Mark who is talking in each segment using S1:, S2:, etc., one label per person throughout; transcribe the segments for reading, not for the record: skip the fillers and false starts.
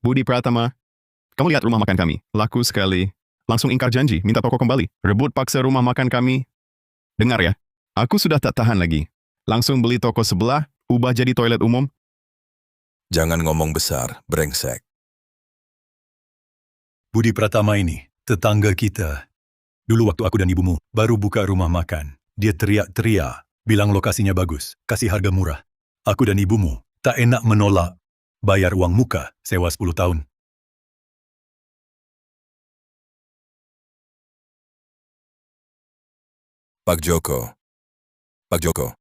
S1: Budi Pratama, kamu lihat rumah makan kami. Laku sekali. Langsung ingkar janji, minta toko kembali. Rebut paksa rumah makan kami. Dengar ya, aku sudah tak tahan lagi. Langsung beli toko sebelah, ubah jadi toilet umum.
S2: Jangan ngomong besar, brengsek.
S3: Budi Pratama ini, tetangga kita. Dulu waktu aku dan ibumu baru buka rumah makan, dia teriak-teriak, bilang lokasinya bagus, kasih harga murah. Aku dan ibumu tak enak menolak, bayar uang muka, sewa 10 tahun.
S2: Pak Joko. Pak Joko.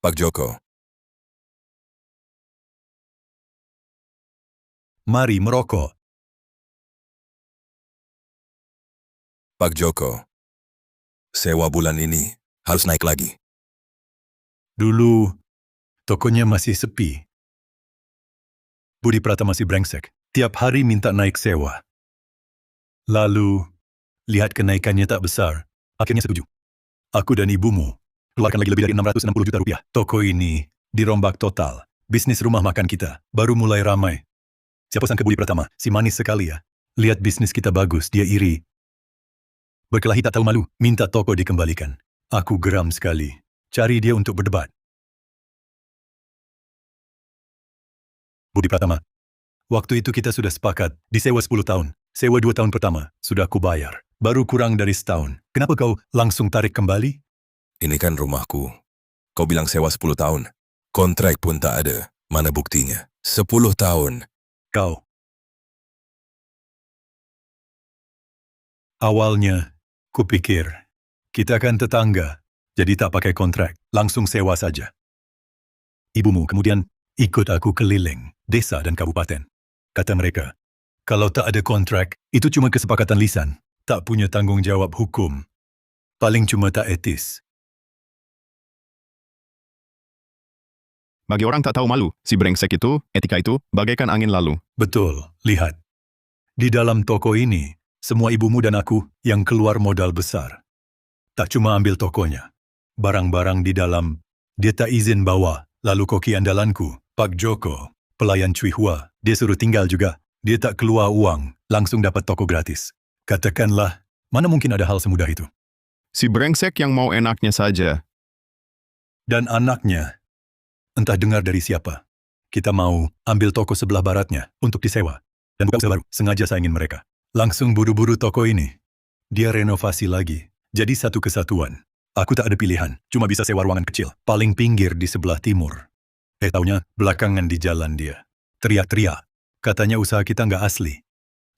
S2: Pak Joko.
S3: Mari merokok.
S2: Pak Joko. Sewa bulan ini harus naik lagi.
S3: Dulu, tokonya masih sepi. Budi Pratama masih brengsek, tiap hari minta naik sewa. Lalu, lihat kenaikannya tak besar, akhirnya setuju. Aku dan ibumu keluarkan lagi lebih dari 660 juta rupiah. Toko ini dirombak total. Bisnis rumah makan kita baru mulai ramai. Siapa sangka Budi Pratama, si manis sekali ya. Lihat bisnis kita bagus, dia iri. Berkelahi tak tahu malu, minta toko dikembalikan. Aku geram sekali. Cari dia untuk berdebat. Budi Pratama, waktu itu kita sudah sepakat, disewa 10 tahun. Sewa 2 tahun pertama, sudah aku bayar. Baru kurang dari setahun. Kenapa kau langsung tarik kembali?
S2: Ini kan rumahku. Kau bilang sewa 10 tahun. Kontrak pun tak ada. Mana buktinya? 10 tahun.
S3: Kau. Awalnya, kupikir, kita kan tetangga, jadi tak pakai kontrak, langsung sewa saja. Ibumu kemudian ikut aku keliling, desa dan kabupaten. Kata mereka, kalau tak ada kontrak, itu cuma kesepakatan lisan, tak punya tanggung jawab hukum. Paling cuma tak etis.
S1: Bagi orang tak tahu malu, si brengsek itu, etika itu, bagaikan angin lalu.
S3: Betul, lihat. Di dalam toko ini, semua ibumu dan aku yang keluar modal besar. Tak cuma ambil tokonya. Barang-barang di dalam, dia tak izin bawa. Lalu koki andalanku, Pak Joko, pelayan Cui Hua, dia suruh tinggal juga. Dia tak keluar uang, langsung dapat toko gratis. Katakanlah, mana mungkin ada hal semudah itu.
S1: Si brengsek yang mau enaknya saja.
S3: Dan anaknya, entah dengar dari siapa. Kita mau ambil toko sebelah baratnya untuk disewa. Dan buka usaha baru, sengaja saingin mereka. Langsung buru-buru toko ini. Dia renovasi lagi, jadi satu kesatuan. Aku tak ada pilihan, cuma bisa sewa ruangan kecil, paling pinggir di sebelah timur. Taunya, belakangan di jalan dia. Teriak-teriak, katanya usaha kita nggak asli.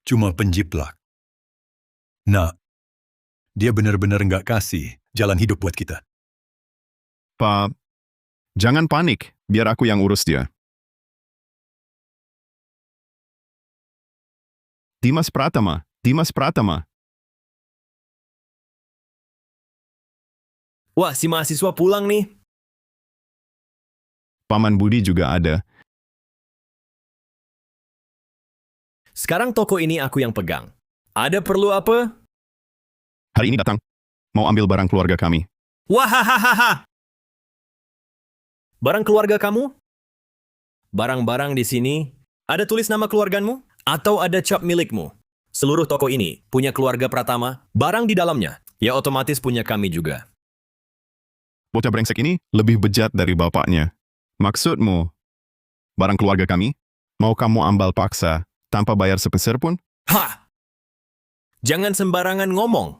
S3: Cuma penjiplak. Nah, dia benar-benar nggak kasih jalan hidup buat kita.
S1: Pak, jangan panik, biar aku yang urus dia. Dimas Pratama, Dimas Pratama.
S4: Wah, si mahasiswa pulang nih.
S1: Paman Budi juga ada.
S4: Sekarang toko ini aku yang pegang. Ada perlu apa?
S1: Hari ini datang. Mau ambil barang keluarga kami.
S4: Wahahaha. Barang keluarga kamu? Barang-barang di sini, ada tulis nama keluargamu? Atau ada cap milikmu? Seluruh toko ini punya keluarga Pratama, barang di dalamnya, ya otomatis punya kami juga.
S1: Bocah brengsek ini lebih bejat dari bapaknya. Maksudmu, barang keluarga kami, mau kamu ambal paksa, tanpa bayar sepeser pun?
S4: Hah! Jangan sembarangan ngomong.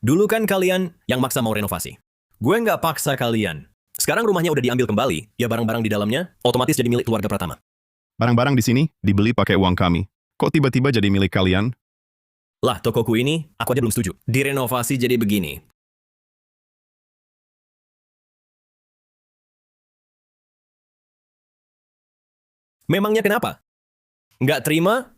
S4: Dulu kan kalian yang maksa mau renovasi. Gue nggak paksa kalian. Sekarang rumahnya udah diambil kembali, ya barang-barang di dalamnya otomatis jadi milik keluarga Pratama.
S1: Barang-barang di sini dibeli pakai uang kami. Kok tiba-tiba jadi milik kalian?
S4: Lah, tokoku ini, aku aja belum setuju. Direnovasi jadi begini. Memangnya kenapa? Nggak terima?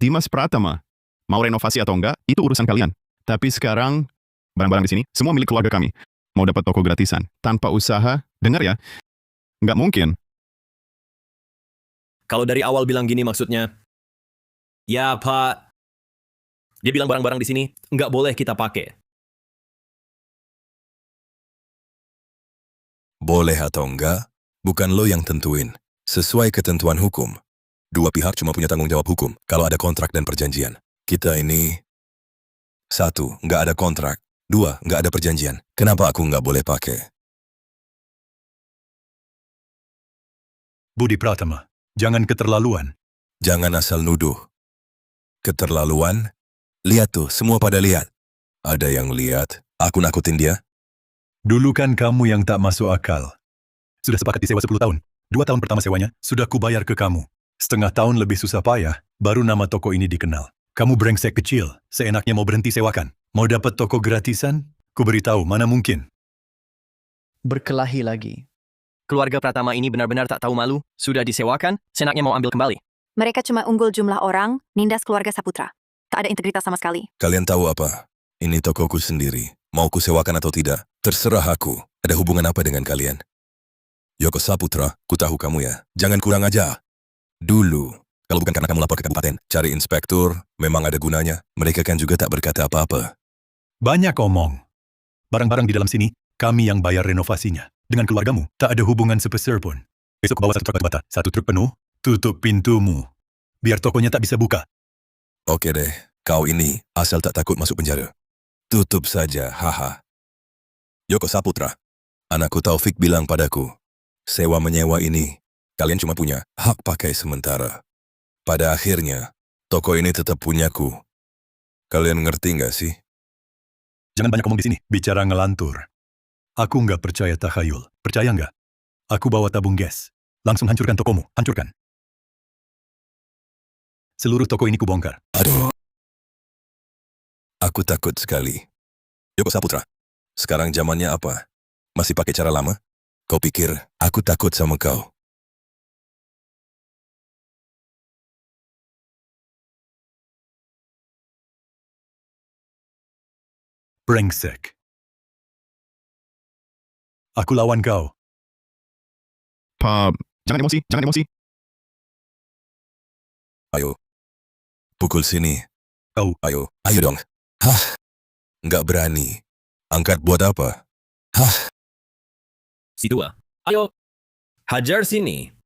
S1: Dimas Pratama, mau renovasi atau enggak, itu urusan kalian. Tapi sekarang, barang-barang di sini, semua milik keluarga kami. Mau dapat toko gratisan, tanpa usaha, dengar ya, nggak mungkin.
S4: Kalau dari awal bilang gini maksudnya, ya Pak, dia bilang barang-barang di sini nggak boleh kita pakai.
S2: Boleh atau enggak, bukan lo yang tentuin. Sesuai ketentuan hukum. Dua pihak cuma punya tanggung jawab hukum kalau ada kontrak dan perjanjian. Kita ini... 1. Nggak ada kontrak. 2. Nggak ada perjanjian. Kenapa aku nggak boleh pakai?
S3: Budi Pratama, jangan keterlaluan.
S2: Jangan asal nuduh. Keterlaluan? Lihat tuh, semua pada lihat. Ada yang lihat, aku nakutin dia.
S3: Dulu kan kamu yang tak masuk akal. Sudah sepakat disewa 10 tahun. 2 tahun pertama sewanya, sudah kubayar ke kamu. Setengah tahun lebih susah payah, baru nama toko ini dikenal. Kamu brengsek kecil, seenaknya mau berhenti sewakan. Mau dapat toko gratisan? Ku beritahu, mana mungkin.
S5: Berkelahi lagi.
S4: Keluarga Pratama ini benar-benar tak tahu malu. Sudah disewakan, senaknya mau ambil kembali.
S6: Mereka cuma unggul jumlah orang, nindas keluarga Saputra. Tak ada integritas sama sekali.
S2: Kalian tahu apa? Ini tokoku sendiri. Mau ku sewakan atau tidak, terserah aku. Ada hubungan apa dengan kalian? Yoko Saputra, ku tahu kamu ya. Jangan kurang aja. Dulu, kalau bukan karena kamu lapor ke kabupaten, cari inspektur, memang ada gunanya. Mereka kan juga tak berkata apa-apa.
S3: Banyak omong. Barang-barang di dalam sini, kami yang bayar renovasinya. Dengan keluargamu, tak ada hubungan sepeser pun. Besok bawa 1 truk batu bata, 1 truk penuh, tutup pintumu. Biar tokonya tak bisa buka.
S2: Oke deh, kau ini asal tak takut masuk penjara. Tutup saja, haha. Yoko Saputra, anakku Taufik bilang padaku, sewa-menyewa ini, kalian cuma punya hak pakai sementara. Pada akhirnya, toko ini tetap punyaku. Kalian ngerti nggak sih?
S3: Jangan banyak ngomong di sini, bicara ngelantur. Aku nggak percaya tahayul. Percaya nggak? Aku bawa tabung gas. Langsung hancurkan tokomu, hancurkan. Seluruh toko ini kubongkar.
S2: Aduh. Aku takut sekali. Yoko Saputra, sekarang zamannya apa? Masih pakai cara lama? Kau pikir aku takut sama kau?
S3: Brengsek. Aku lawan kau.
S1: Pak, jangan emosi, jangan emosi.
S2: Ayo. Pukul sini.
S3: Kau.
S2: Ayo dong. Hah. Nggak berani. Angkat buat apa? Hah.
S4: Si tua, ayo. Hajar sini.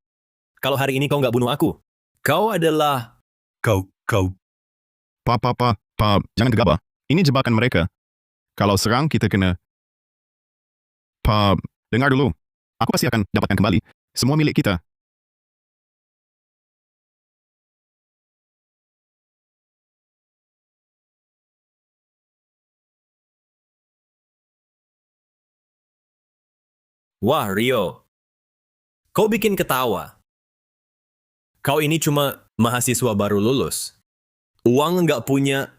S4: Kalau hari ini kau nggak bunuh aku, kau adalah...
S3: Kau.
S1: Pak, jangan gegabah. Ini jebakan mereka. Kalau serang, kita kena... Pak, dengar dulu. Aku pasti akan dapatkan kembali. Semua milik kita.
S4: Wah, Rio. Kau bikin ketawa. Kau ini cuma mahasiswa baru lulus. Uang nggak punya,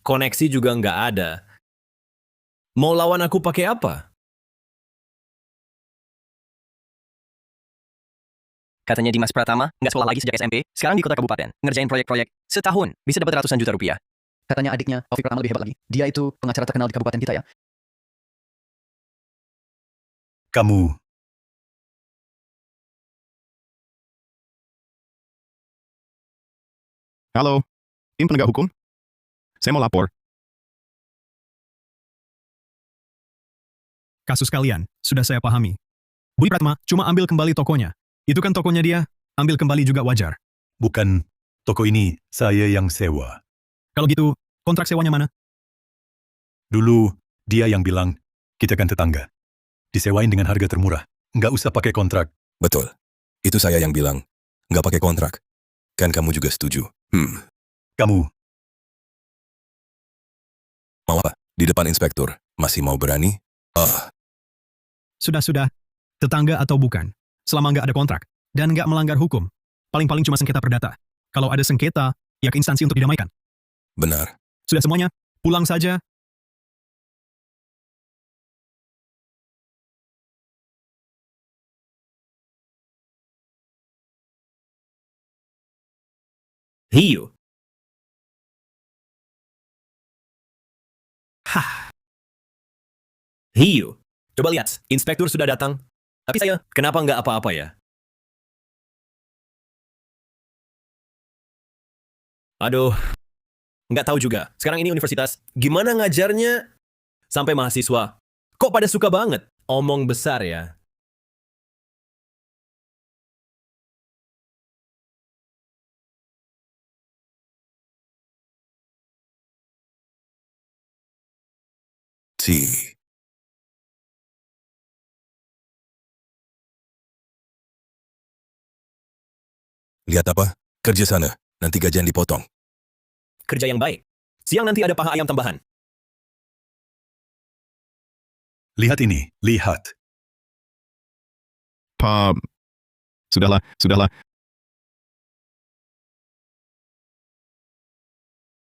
S4: koneksi juga nggak ada. Mau lawan aku pakai apa?
S5: Katanya Dimas Pratama, nggak sekolah lagi sejak SMP, sekarang di kota kabupaten, ngerjain proyek-proyek, setahun, bisa dapat ratusan juta rupiah. Katanya adiknya, Taufik Pratama lebih hebat lagi. Dia itu pengacara terkenal di kabupaten kita ya.
S3: Kamu.
S1: Halo, tim penegak hukum? Saya mau lapor.
S7: Kasus kalian, sudah saya pahami. Budi Pratama cuma ambil kembali tokonya. Itu kan tokonya dia, ambil kembali juga wajar.
S3: Bukan. Toko ini saya yang sewa.
S7: Kalau gitu, kontrak sewanya mana?
S3: Dulu, dia yang bilang, kita kan tetangga. Disewain dengan harga termurah. Nggak usah pakai kontrak.
S2: Betul. Itu saya yang bilang. Nggak pakai kontrak. Kan kamu juga setuju.
S3: Kamu.
S2: Mau apa? Di depan inspektur. Masih mau berani?
S7: Sudah. Tetangga atau bukan. Selama nggak ada kontrak, dan nggak melanggar hukum. Paling-paling cuma sengketa perdata. Kalau ada sengketa, ya ke instansi untuk didamaikan.
S2: Benar.
S7: Sudah semuanya, pulang saja.
S4: Hiu. Hiu. Coba lihat, inspektur sudah datang. Tapi saya, kenapa nggak apa-apa ya? Aduh, nggak tahu juga. Sekarang ini universitas, gimana ngajarnya? Sampai mahasiswa, kok pada suka banget? Omong besar ya.
S2: Si. Lihat apa? Kerja sana. Nanti gajian dipotong.
S4: Kerja yang baik. Siang nanti ada paha ayam tambahan.
S3: Lihat ini, lihat.
S1: Pa... Sudahlah, sudahlah.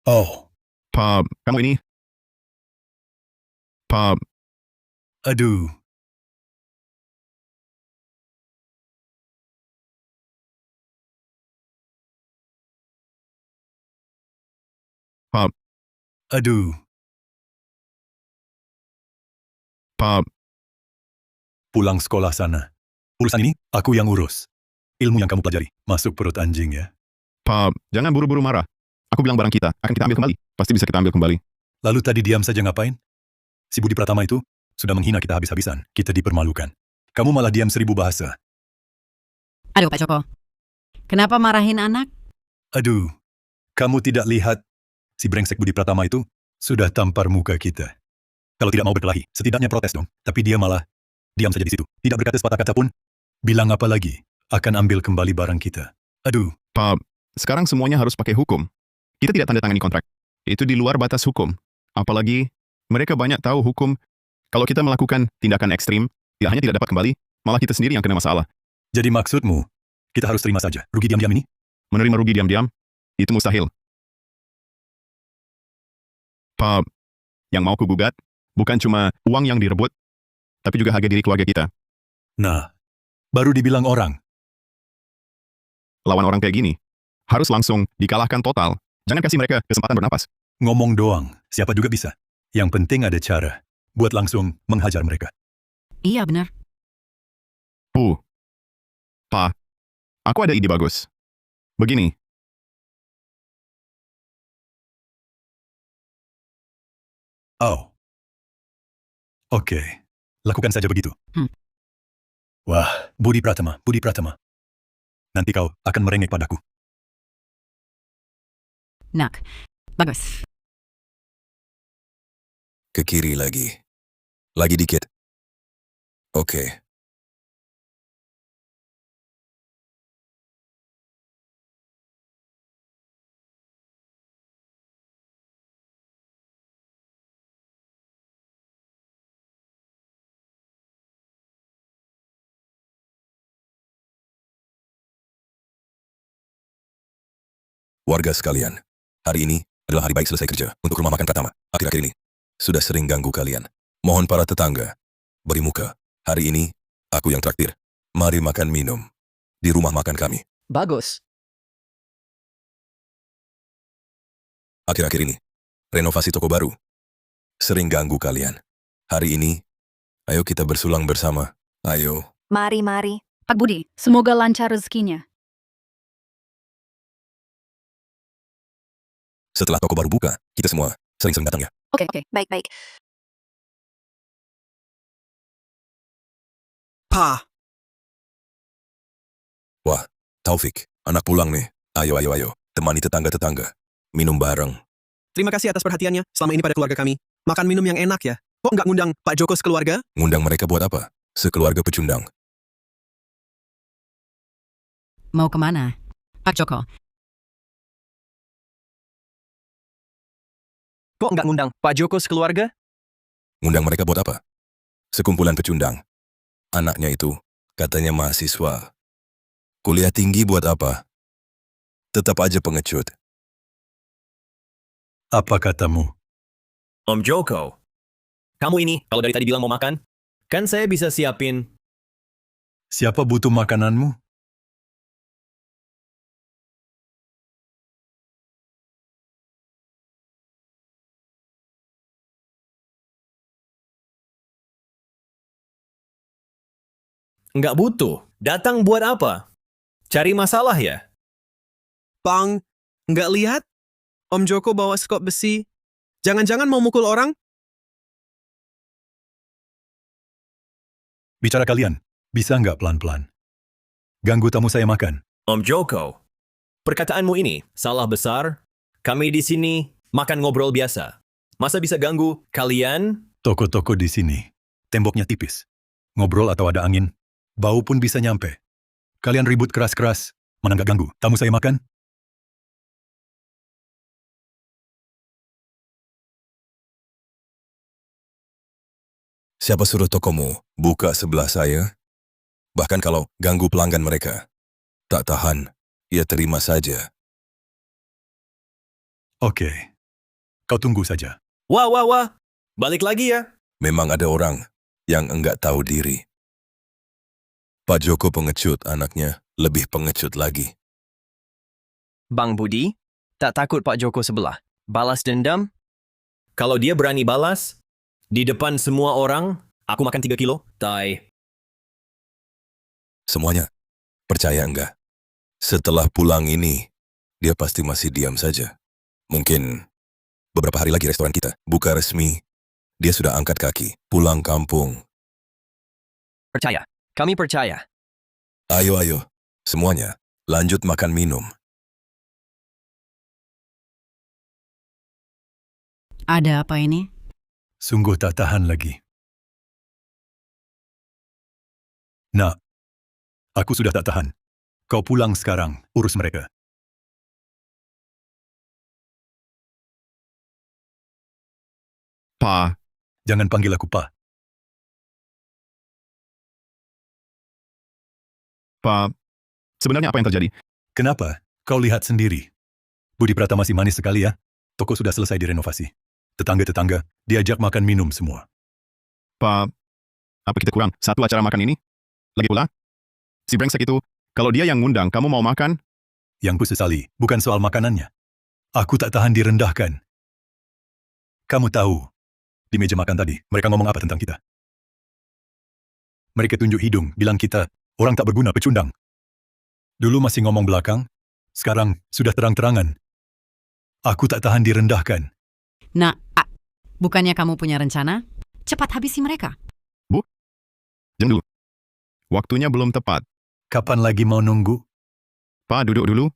S3: Oh,
S1: Pa, kamu ini... Pa,
S3: aduh.
S1: Pa,
S3: Aduh,
S1: Pa,
S3: pulang sekolah sana. Urusan ini, aku yang urus. Ilmu yang kamu pelajari, masuk perut anjing ya.
S1: Pa, jangan buru-buru marah. Aku bilang barang kita, akan kita ambil kembali. Pasti bisa kita ambil kembali.
S3: Lalu tadi diam saja ngapain? Si Budi Pratama itu sudah menghina kita habis-habisan. Kita dipermalukan. Kamu malah diam 1000 bahasa.
S8: Aduh Pak Joko, kenapa marahin anak?
S3: Aduh, kamu tidak lihat si brengsek Budi Pratama itu sudah tampar muka kita. Kalau tidak mau berkelahi, setidaknya protes dong. Tapi dia malah diam saja di situ. Tidak berkata sepatah kata pun. Bilang apa lagi? Akan ambil kembali barang kita. Aduh,
S1: Pa, sekarang semuanya harus pakai hukum. Kita tidak tanda tangani kontrak. Itu di luar batas hukum. Apalagi, mereka banyak tahu hukum. Kalau kita melakukan tindakan ekstrim, tidak hanya tidak dapat kembali, malah kita sendiri yang kena masalah.
S3: jadi maksudmu, kita harus terima saja. Rugi diam-diam ini?
S1: Menerima rugi diam-diam, itu mustahil. Pa, yang mau kugugat, bukan cuma uang yang direbut, tapi juga harga diri keluarga kita.
S3: Nah, baru dibilang orang.
S1: Lawan orang kayak gini, harus langsung dikalahkan total. Jangan kasih mereka kesempatan bernapas.
S3: Ngomong doang, siapa juga bisa. Yang penting ada cara buat langsung menghajar mereka.
S8: Iya benar.
S1: Pa, aku ada ide bagus. Begini,
S3: Oh. Oke, lakukan saja begitu.
S8: Hmm.
S3: Wah, Budi Pratama, Budi Pratama. Nanti kau akan merengek padaku.
S8: Nak, bagus.
S2: Ke kiri lagi. Lagi dikit. Oke. Warga sekalian, hari ini adalah hari baik selesai kerja untuk rumah makan Pratama. Akhir-akhir ini, sudah sering ganggu kalian. Mohon para tetangga, beri muka. Hari ini, aku yang traktir. Mari makan minum di rumah makan kami.
S5: Bagus.
S2: Akhir-akhir ini, renovasi toko baru. Sering ganggu kalian. Hari ini, ayo kita bersulang bersama. Ayo.
S6: Mari, mari.
S8: Pak Budi, semoga lancar rezekinya.
S2: Setelah toko baru buka, kita semua sering-sering datang ya.
S8: Oke.
S6: Baik-baik.
S9: Pa,
S2: Wah, Taufik, anak pulang nih. Ayo. Temani tetangga-tetangga. Minum bareng.
S9: terima kasih atas perhatiannya selama ini pada keluarga kami. Makan minum yang enak ya. Kok nggak ngundang Pak Joko sekeluarga?
S2: Ngundang mereka buat apa? Sekeluarga pecundang.
S8: Mau kemana? Pak Joko,
S5: Kok nggak ngundang Pak Joko sekeluarga?
S2: Ngundang mereka buat apa? Sekumpulan pecundang. Anaknya itu, katanya mahasiswa. Kuliah tinggi buat apa? Tetap aja pengecut.
S3: Apa katamu?
S4: Om Joko, kamu ini kalau dari tadi bilang mau makan, kan saya bisa siapin.
S3: Siapa butuh makananmu?
S4: Nggak butuh. Datang buat apa? Cari masalah ya?
S9: Bang, nggak lihat? Om Joko bawa skop besi. Jangan-jangan mau mukul orang?
S3: Bicara kalian, bisa nggak pelan-pelan? Ganggu tamu saya makan.
S4: Om Joko, perkataanmu ini salah besar. Kami di sini makan ngobrol biasa. Masa bisa ganggu kalian
S3: Toko-toko di sini, temboknya tipis. Ngobrol atau ada angin, bau pun bisa nyampe. Kalian ribut keras-keras, mana nggak ganggu. Tamu saya makan?
S2: Siapa suruh tokomu buka sebelah saya? Bahkan kalau ganggu pelanggan mereka. Tak tahan, ya terima saja.
S3: Oke. Kau tunggu saja.
S4: Wah, wah, wah. Balik lagi ya.
S2: Memang ada orang yang enggak tahu diri. Pak Joko pengecut, anaknya lebih pengecut lagi.
S5: Bang Budi, tak takut Pak Joko sebelah. Balas dendam?
S4: Kalau dia berani balas, di depan semua orang, aku makan 3 kilo, tai.
S2: Semuanya, percaya enggak? Setelah pulang ini, dia pasti masih diam saja. Mungkin beberapa hari lagi restoran kita buka resmi. Dia sudah angkat kaki, pulang kampung.
S5: Percaya. Kami percaya.
S2: Ayo, semuanya, lanjut makan minum.
S8: Ada apa ini?
S3: Sungguh tak tahan lagi. Nak, aku sudah tak tahan. Kau pulang sekarang, urus mereka.
S1: Pa,
S3: Jangan panggil aku Pak.
S1: Pa, sebenarnya apa yang terjadi?
S3: Kenapa? Kau lihat sendiri. Budi Pratama masih manis sekali ya. Toko sudah selesai direnovasi. Tetangga-tetangga diajak makan minum semua.
S1: Pa, apa kita kurang satu acara makan ini? Lagi pula, si brengsek itu, kalau dia yang ngundang, kamu mau makan?
S3: Yang ku sesali bukan soal makanannya. Aku tak tahan direndahkan. Kamu tahu, di meja makan tadi, mereka ngomong apa tentang kita? Mereka tunjuk hidung, bilang kita orang tak berguna, pecundang. Dulu masih ngomong belakang, sekarang sudah terang-terangan. Aku tak tahan direndahkan.
S8: Nah, bukannya kamu punya rencana? Cepat habisi mereka.
S1: Jam dulu. Waktunya belum tepat.
S3: Kapan lagi mau nunggu?
S1: Pa, duduk dulu.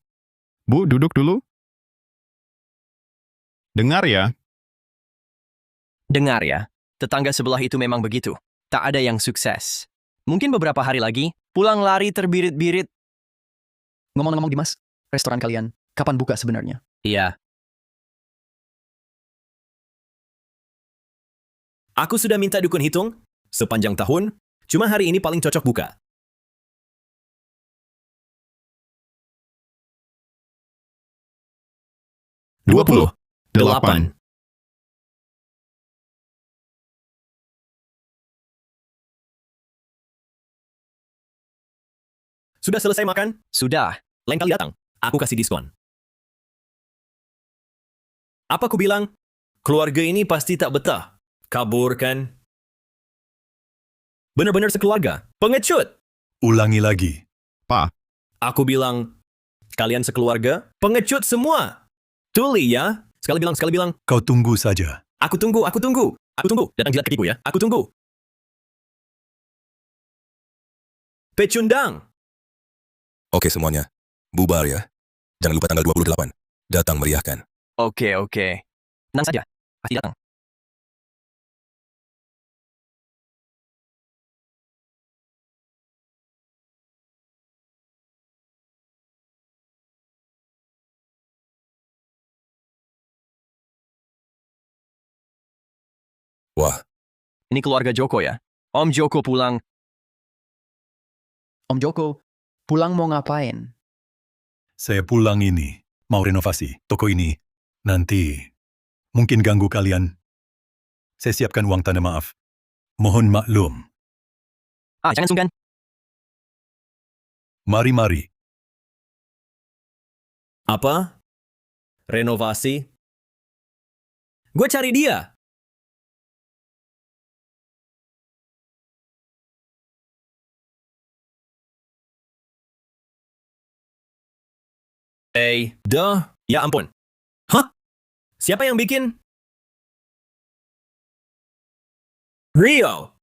S1: Bu, duduk dulu. Dengar ya,
S5: Dengar ya, tetangga sebelah itu memang begitu. Tak ada yang sukses. Mungkin beberapa hari lagi, pulang lari terbirit-birit. Ngomong-ngomong Dimas, restoran kalian, kapan buka sebenarnya? Iya.
S4: Aku sudah minta dukun hitung, sepanjang tahun, cuma hari ini paling cocok buka. $28. Sudah selesai makan?
S5: Sudah.
S4: Lain kali datang, aku kasih diskon. Apa ku bilang? Keluarga ini pasti tak betah. Kabur kan? Benar-benar sekeluarga. Pengecut!
S3: Ulangi lagi.
S1: Pa,
S4: Aku bilang, kalian sekeluarga, pengecut semua. Tuli ya. Sekali bilang.
S3: Kau tunggu saja.
S4: Aku tunggu. Aku tunggu. Datang jilat kakiku ya. Aku tunggu. Pecundang.
S2: Oke semuanya, bubar ya. Jangan lupa tanggal 28. Datang meriahkan.
S5: Oke. Tenang saja. Pasti datang.
S2: Wah,
S5: Ini keluarga Joko ya. Om Joko pulang. Om Joko, pulang mau ngapain?
S3: Saya pulang ini, mau renovasi toko ini. Nanti, mungkin ganggu kalian. Saya siapkan uang tanda maaf. Mohon maklum.
S5: Jangan sungkan.
S3: Mari.
S4: Apa? Renovasi? Gue cari dia. Ya ampun. Hah? Siapa yang bikin? Rio.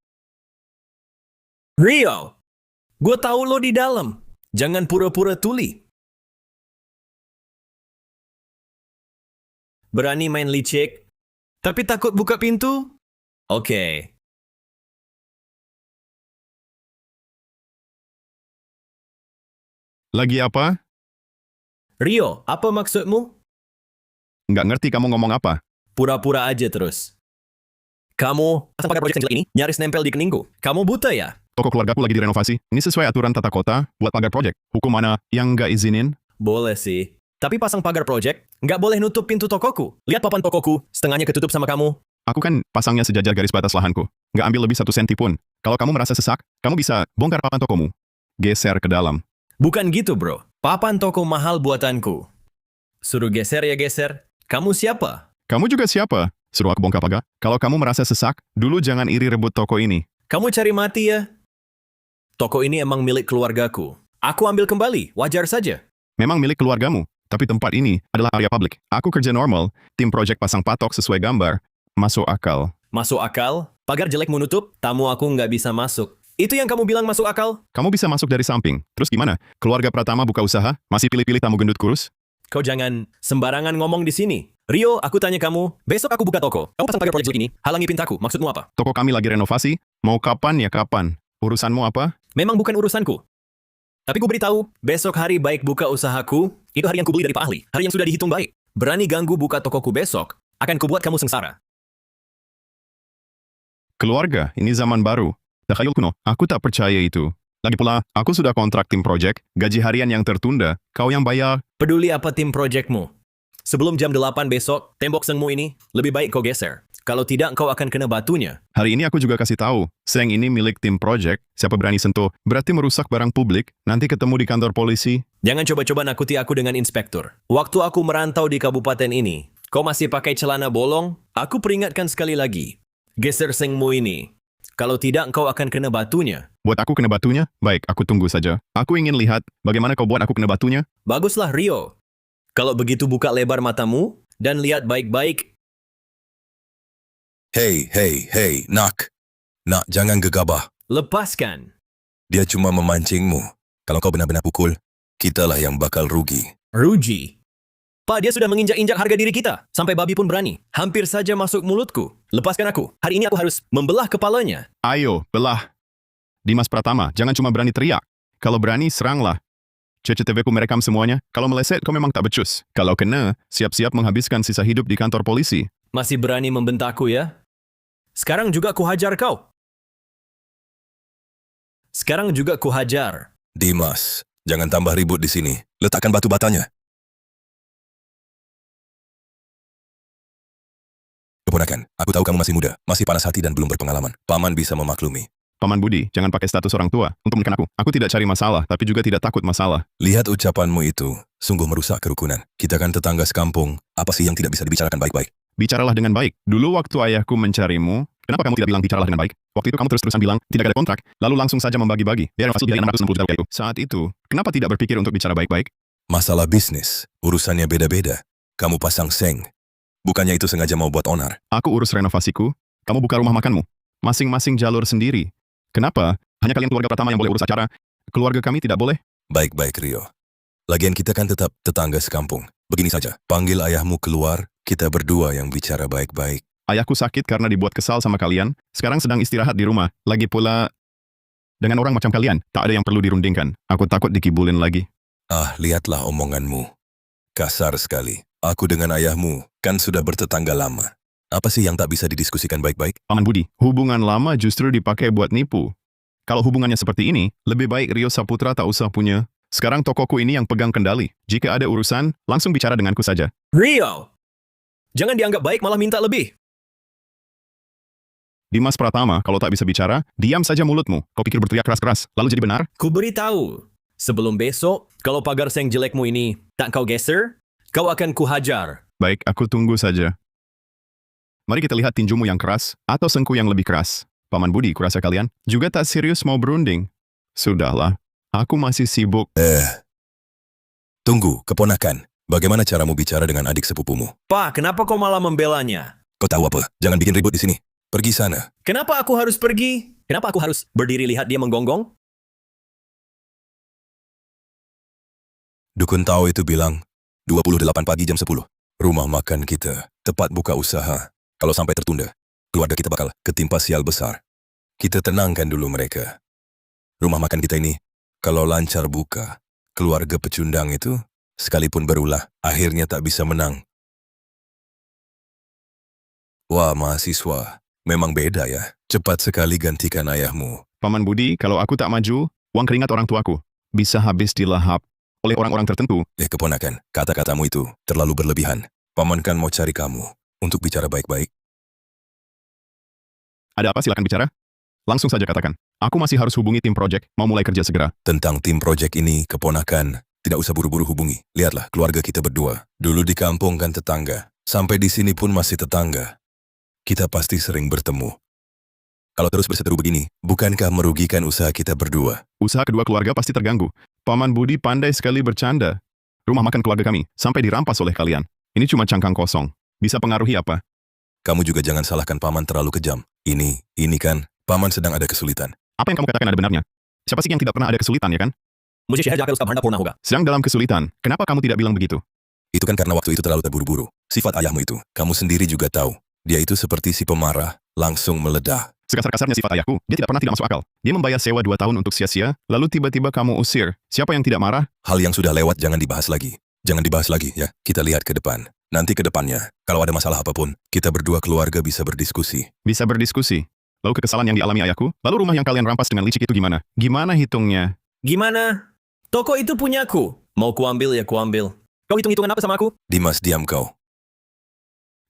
S4: Gue tahu lo di dalam. Jangan pura-pura tuli. Berani main licik, tapi takut buka pintu? Oke.
S1: Lagi apa?
S4: Rio, apa maksudmu?
S1: Nggak ngerti kamu ngomong apa.
S4: Pura-pura aja terus. Kamu, pasang pagar proyek yang jelek ini, nyaris nempel di keningku. Kamu buta ya?
S1: Toko keluargaku lagi direnovasi. Ini sesuai aturan tata kota buat pagar proyek. Hukum mana yang nggak izinin?
S4: Boleh sih. Tapi pasang pagar proyek, nggak boleh nutup pintu tokoku. Lihat papan tokoku, setengahnya ketutup sama kamu.
S1: Aku kan pasangnya sejajar garis batas lahanku. Nggak ambil lebih 1 senti pun. Kalau kamu merasa sesak, kamu bisa bongkar papan tokomu. Geser ke dalam.
S4: Bukan gitu, bro. Papan toko mahal buatanku. Suruh geser ya geser. Kamu siapa?
S1: Kamu juga siapa? Suruh aku bongkar pagar. Kalau kamu merasa sesak, dulu jangan iri rebut toko ini.
S4: Kamu cari mati ya? Toko ini emang milik keluargaku. Aku ambil kembali, wajar saja.
S1: Memang milik keluargamu, tapi tempat ini adalah area publik. Aku kerja normal, tim proyek pasang patok sesuai gambar. Masuk akal.
S4: Masuk akal? Pagar jelek menutup, tamu aku nggak bisa masuk. Itu yang kamu bilang masuk akal?
S1: Kamu bisa masuk dari samping. Terus gimana? Keluarga Pratama buka usaha, masih pilih-pilih tamu gendut kurus?
S4: Kau jangan sembarangan ngomong di sini. Rio, aku tanya kamu, besok aku buka toko. Kamu pasang pagar proyek jelek ini, halangi pintaku. Maksudmu apa?
S1: Toko kami lagi renovasi, mau kapan ya kapan. Urusanmu apa?
S4: Memang bukan urusanku. Tapi ku beritahu, besok hari baik buka usahaku, itu hari yang kubeli dari Pak Ahli. Hari yang sudah dihitung baik. Berani ganggu buka tokoku besok, akan kubuat kamu sengsara.
S1: Keluarga, ini zaman baru. Takhayul kuno, aku tak percaya itu. Lagi pula, aku sudah kontrak tim proyek, gaji harian yang tertunda, kau yang bayar.
S4: Peduli apa tim proyekmu? Sebelum jam 8 besok, tembok sengmu ini, lebih baik kau geser. Kalau tidak, kau akan kena batunya.
S1: Hari ini aku juga kasih tahu, seng ini milik tim proyek, siapa berani sentuh, berarti merusak barang publik, nanti ketemu di kantor polisi.
S4: Jangan coba-coba nakuti aku dengan inspektur. Waktu aku merantau di kabupaten ini, kau masih pakai celana bolong? Aku peringatkan sekali lagi. Geser sengmu ini. Kalau tidak, kau akan kena batunya.
S1: Buat aku kena batunya? Baik, aku tunggu saja. Aku ingin lihat bagaimana kau buat aku kena batunya.
S4: Baguslah, Rio. Kalau begitu buka lebar matamu, dan lihat baik-baik.
S2: Hei, nak. Nak, jangan gegabah.
S4: Lepaskan.
S2: Dia cuma memancingmu. Kalau kau benar-benar pukul, kitalah yang bakal rugi.
S4: Rugi. Pak, dia sudah menginjak-injak harga diri kita. Sampai babi pun berani. Hampir saja masuk mulutku. Lepaskan aku. Hari ini aku harus membelah kepalanya.
S1: Ayo, belah. Dimas Pratama, jangan cuma berani teriak. Kalau berani, seranglah. CCTV ku merekam semuanya. Kalau meleset, kau memang tak becus. Kalau kena, siap-siap menghabiskan sisa hidup di kantor polisi.
S4: Masih berani membentakku ya? Sekarang juga kuhajar kau. Sekarang juga kuhajar.
S2: Dimas, jangan tambah ribut di sini. Letakkan batu batanya. Keponakan, aku tahu kamu masih muda, masih panas hati dan belum berpengalaman. Paman bisa memaklumi.
S1: Paman Budi, jangan pakai status orang tua untuk menekan aku. Aku tidak cari masalah, tapi juga tidak takut masalah.
S2: Lihat ucapanmu itu, sungguh merusak kerukunan. Kita kan tetangga sekampung, apa sih yang tidak bisa dibicarakan baik-baik?
S1: Bicaralah dengan baik. Dulu waktu ayahku mencarimu, kenapa kamu tidak bilang bicaralah dengan baik? Waktu itu kamu terus-terusan bilang, tidak ada kontrak, lalu langsung saja membagi-bagi. Biar hasil biaya 660 juta rupiah itu. Saat itu, kenapa tidak berpikir untuk bicara baik-baik?
S2: Masalah bisnis, urusannya beda-beda. Kamu pasang seng. Bukannya itu sengaja mau buat onar.
S1: Aku urus renovasiku, kamu buka rumah makanmu. Masing-masing jalur sendiri. Kenapa? Hanya kalian keluarga pertama yang boleh urus acara. Keluarga kami tidak boleh.
S2: Baik-baik, Rio. Lagian kita kan tetap tetangga sekampung. Begini saja, panggil ayahmu keluar, kita berdua yang bicara baik-baik.
S1: Ayahku sakit karena dibuat kesal sama kalian, sekarang sedang istirahat di rumah. Lagi pula, dengan orang macam kalian, tak ada yang perlu dirundingkan. Aku takut dikibulin lagi.
S2: Ah, lihatlah omonganmu. Kasar sekali. Aku dengan ayahmu kan sudah bertetangga lama. Apa sih yang tak bisa didiskusikan baik-baik?
S1: Paman Budi, hubungan lama justru dipakai buat nipu. Kalau hubungannya seperti ini, lebih baik Rio Saputra tak usah punya. Sekarang tokoku ini yang pegang kendali. Jika ada urusan, langsung bicara denganku saja.
S4: Rio! Jangan dianggap baik malah minta lebih.
S1: Dimas Pratama, kalau tak bisa bicara, diam saja mulutmu. Kau pikir berteriak keras-keras, lalu jadi benar?
S4: Ku beritahu, sebelum besok, kalau pagar seng jelekmu ini tak kau geser, kau akan kuhajar.
S1: Baik, aku tunggu saja. Mari kita lihat tinjumu yang keras, atau sengku yang lebih keras. Paman Budi, kurasa kalian juga tak serius mau berunding. Sudahlah, aku masih sibuk.
S2: Tunggu, keponakan. Bagaimana caramu bicara dengan adik sepupumu?
S4: Pak, kenapa kau malah membelanya?
S2: Kau tahu apa? Jangan bikin ribut di sini. Pergi sana.
S4: Kenapa aku harus pergi? Kenapa aku harus berdiri lihat dia menggonggong?
S2: Dukun tahu itu bilang, 28 pagi jam 10. Rumah makan kita, tepat buka usaha. Kalau sampai tertunda, keluarga kita bakal ketimpa sial besar. Kita tenangkan dulu mereka. Rumah makan kita ini, kalau lancar buka, keluarga pecundang itu, sekalipun berulah, akhirnya tak bisa menang. Wah, mahasiswa, memang beda ya. Cepat sekali gantikan ayahmu.
S1: Paman Budi, kalau aku tak maju, uang keringat orang tuaku bisa habis dilahap oleh orang-orang tertentu.
S2: Keponakan, kata-katamu itu terlalu berlebihan. Paman kan mau cari kamu untuk bicara baik-baik.
S1: Ada apa, silakan bicara? Langsung saja katakan. Aku masih harus hubungi tim project, mau mulai kerja segera.
S2: Tentang tim proyek ini, keponakan, tidak usah buru-buru hubungi. Lihatlah, keluarga kita berdua. Dulu di kampung kan tetangga. Sampai di sini pun masih tetangga. Kita pasti sering bertemu. Kalau terus berseteru begini, bukankah merugikan usaha kita berdua?
S1: Usaha kedua keluarga pasti terganggu. Paman Budi pandai sekali bercanda. Rumah makan keluarga kami sampai dirampas oleh kalian. Ini cuma cangkang kosong. Bisa pengaruhi apa?
S2: Kamu juga jangan salahkan paman terlalu kejam. Ini kan, paman sedang ada kesulitan.
S1: Apa yang kamu katakan ada benarnya? Siapa sih yang tidak pernah ada kesulitan, ya kan?
S4: मुझे शहर जाकर उसका भंडा फोड़ना होगा।
S1: Sedang dalam kesulitan. Kenapa kamu tidak bilang begitu?
S2: Itu kan karena waktu itu terlalu terburu-buru. Sifat ayahmu itu, kamu sendiri juga tahu. Dia itu seperti si pemarah, langsung meledak.
S1: Sekasar-kasarnya sifat ayahku, dia tidak pernah tidak masuk akal. Dia membayar sewa 2 tahun untuk sia-sia, lalu tiba-tiba kamu usir. Siapa yang tidak marah?
S2: Hal yang sudah lewat jangan dibahas lagi. Jangan dibahas lagi ya, kita lihat ke depan. Nanti ke depannya, kalau ada masalah apapun, kita berdua keluarga bisa berdiskusi.
S1: Bisa berdiskusi. Lalu kekesalan yang dialami ayahku, lalu rumah yang kalian rampas dengan licik itu gimana? Gimana hitungnya?
S4: Gimana? Toko itu punyaku. Mau kuambil ya kuambil. Kau hitung-hitungan apa sama aku?
S2: Dimas, diam kau.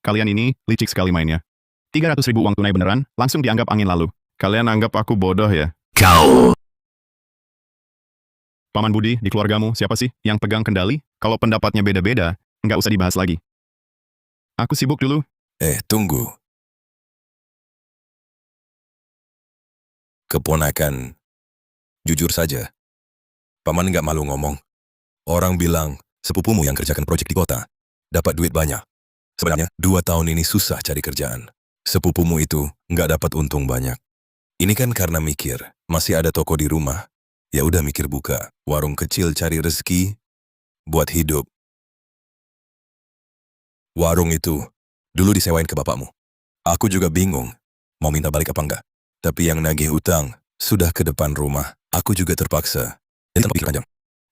S1: Kalian ini licik sekali mainnya. 300.000 uang tunai beneran, langsung dianggap angin lalu. Kalian anggap aku bodoh ya?
S2: Kau!
S1: Paman Budi, di keluargamu, siapa sih yang pegang kendali? Kalau pendapatnya beda-beda, nggak usah dibahas lagi. Aku sibuk dulu.
S2: Tunggu. Keponakan, jujur saja. Paman nggak malu ngomong. Orang bilang, sepupumu yang kerjakan proyek di kota, dapat duit banyak. Sebenarnya, 2 tahun ini susah cari kerjaan. Sepupumu itu nggak dapat untung banyak. Ini kan karena mikir, masih ada toko di rumah. Ya udah mikir buka, warung kecil cari rezeki, buat hidup. Warung itu, dulu disewain ke bapakmu. Aku juga bingung, mau minta balik apa enggak. Tapi yang nagih utang, sudah ke depan rumah. Aku juga terpaksa. Jadi tanpa pikir panjang.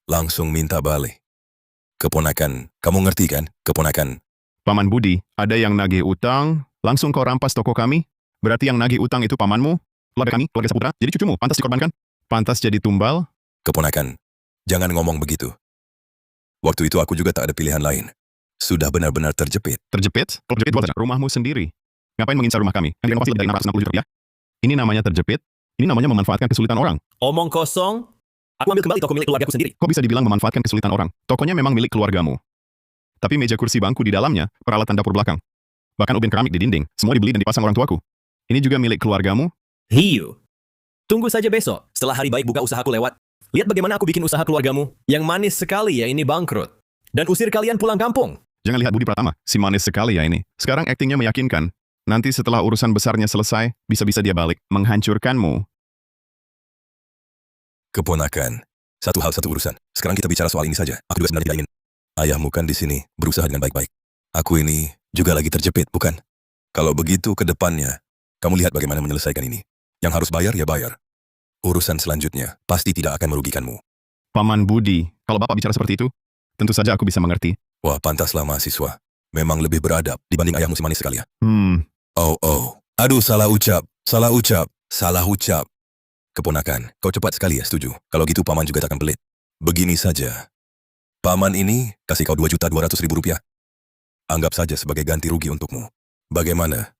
S2: Langsung minta balik. Keponakan, kamu ngerti kan? Keponakan.
S1: Paman Budi, ada yang nagih utang, langsung kau rampas toko kami? Berarti yang nagih utang itu pamanmu? Keluarga kami, keluarga Saputra, jadi cucumu, pantas dikorbankan? Pantas jadi tumbal?
S2: Keponakan, jangan ngomong begitu. Waktu itu aku juga tak ada pilihan lain. Sudah benar-benar terjepit.
S1: Terjepit? Kalau terjepit buat aja. Rumahmu sendiri. Ngapain mengincar rumah kami? Yang direnovasi lebih dari 660 juta rupiah? Ini namanya terjepit? Ini namanya memanfaatkan kesulitan orang.
S4: Omong kosong. Aku ambil kembali toko milik keluargaku sendiri.
S1: Kok bisa dibilang memanfaatkan kesulitan orang? Tokonya memang milik keluargamu. Tapi meja kursi bangku di dalamnya, peralatan dapur belakang. Bahkan ubin keramik di dinding, semua dibeli dan dipasang orang tuaku. Ini juga milik keluargamu?
S4: Hiu. Tunggu saja besok, setelah hari baik buka usahaku lewat. Lihat bagaimana aku bikin usaha keluargamu. Yang manis sekali ya ini bangkrut. Dan usir kalian pulang kampung.
S1: Jangan lihat Budi Pratama, si manis sekali ya ini. Sekarang aktingnya meyakinkan. Nanti setelah urusan besarnya selesai, bisa-bisa dia balik, menghancurkanmu.
S2: Keponakan, satu hal satu urusan. Sekarang kita bicara soal ini saja. Aku juga sebenarnya tidak ingin. Ayahmu kan di sini, berusaha dengan baik-baik. Aku ini juga lagi terjepit, bukan? Kalau begitu ke depannya, kamu lihat bagaimana menyelesaikan ini. Yang harus bayar ya bayar. Urusan selanjutnya pasti tidak akan merugikanmu.
S1: Paman Budi, kalau Bapak bicara seperti itu, tentu saja aku bisa mengerti.
S2: Wah, pantaslah mahasiswa. Memang lebih beradab dibanding ayahmu si manis sekali ya. Oh. Aduh, salah ucap. Keponakan, kau cepat sekali ya setuju. Kalau gitu paman juga takkan pelit. Begini saja. Paman ini kasih kau 2.200.000 rupiah. Anggap saja sebagai ganti rugi untukmu. Bagaimana?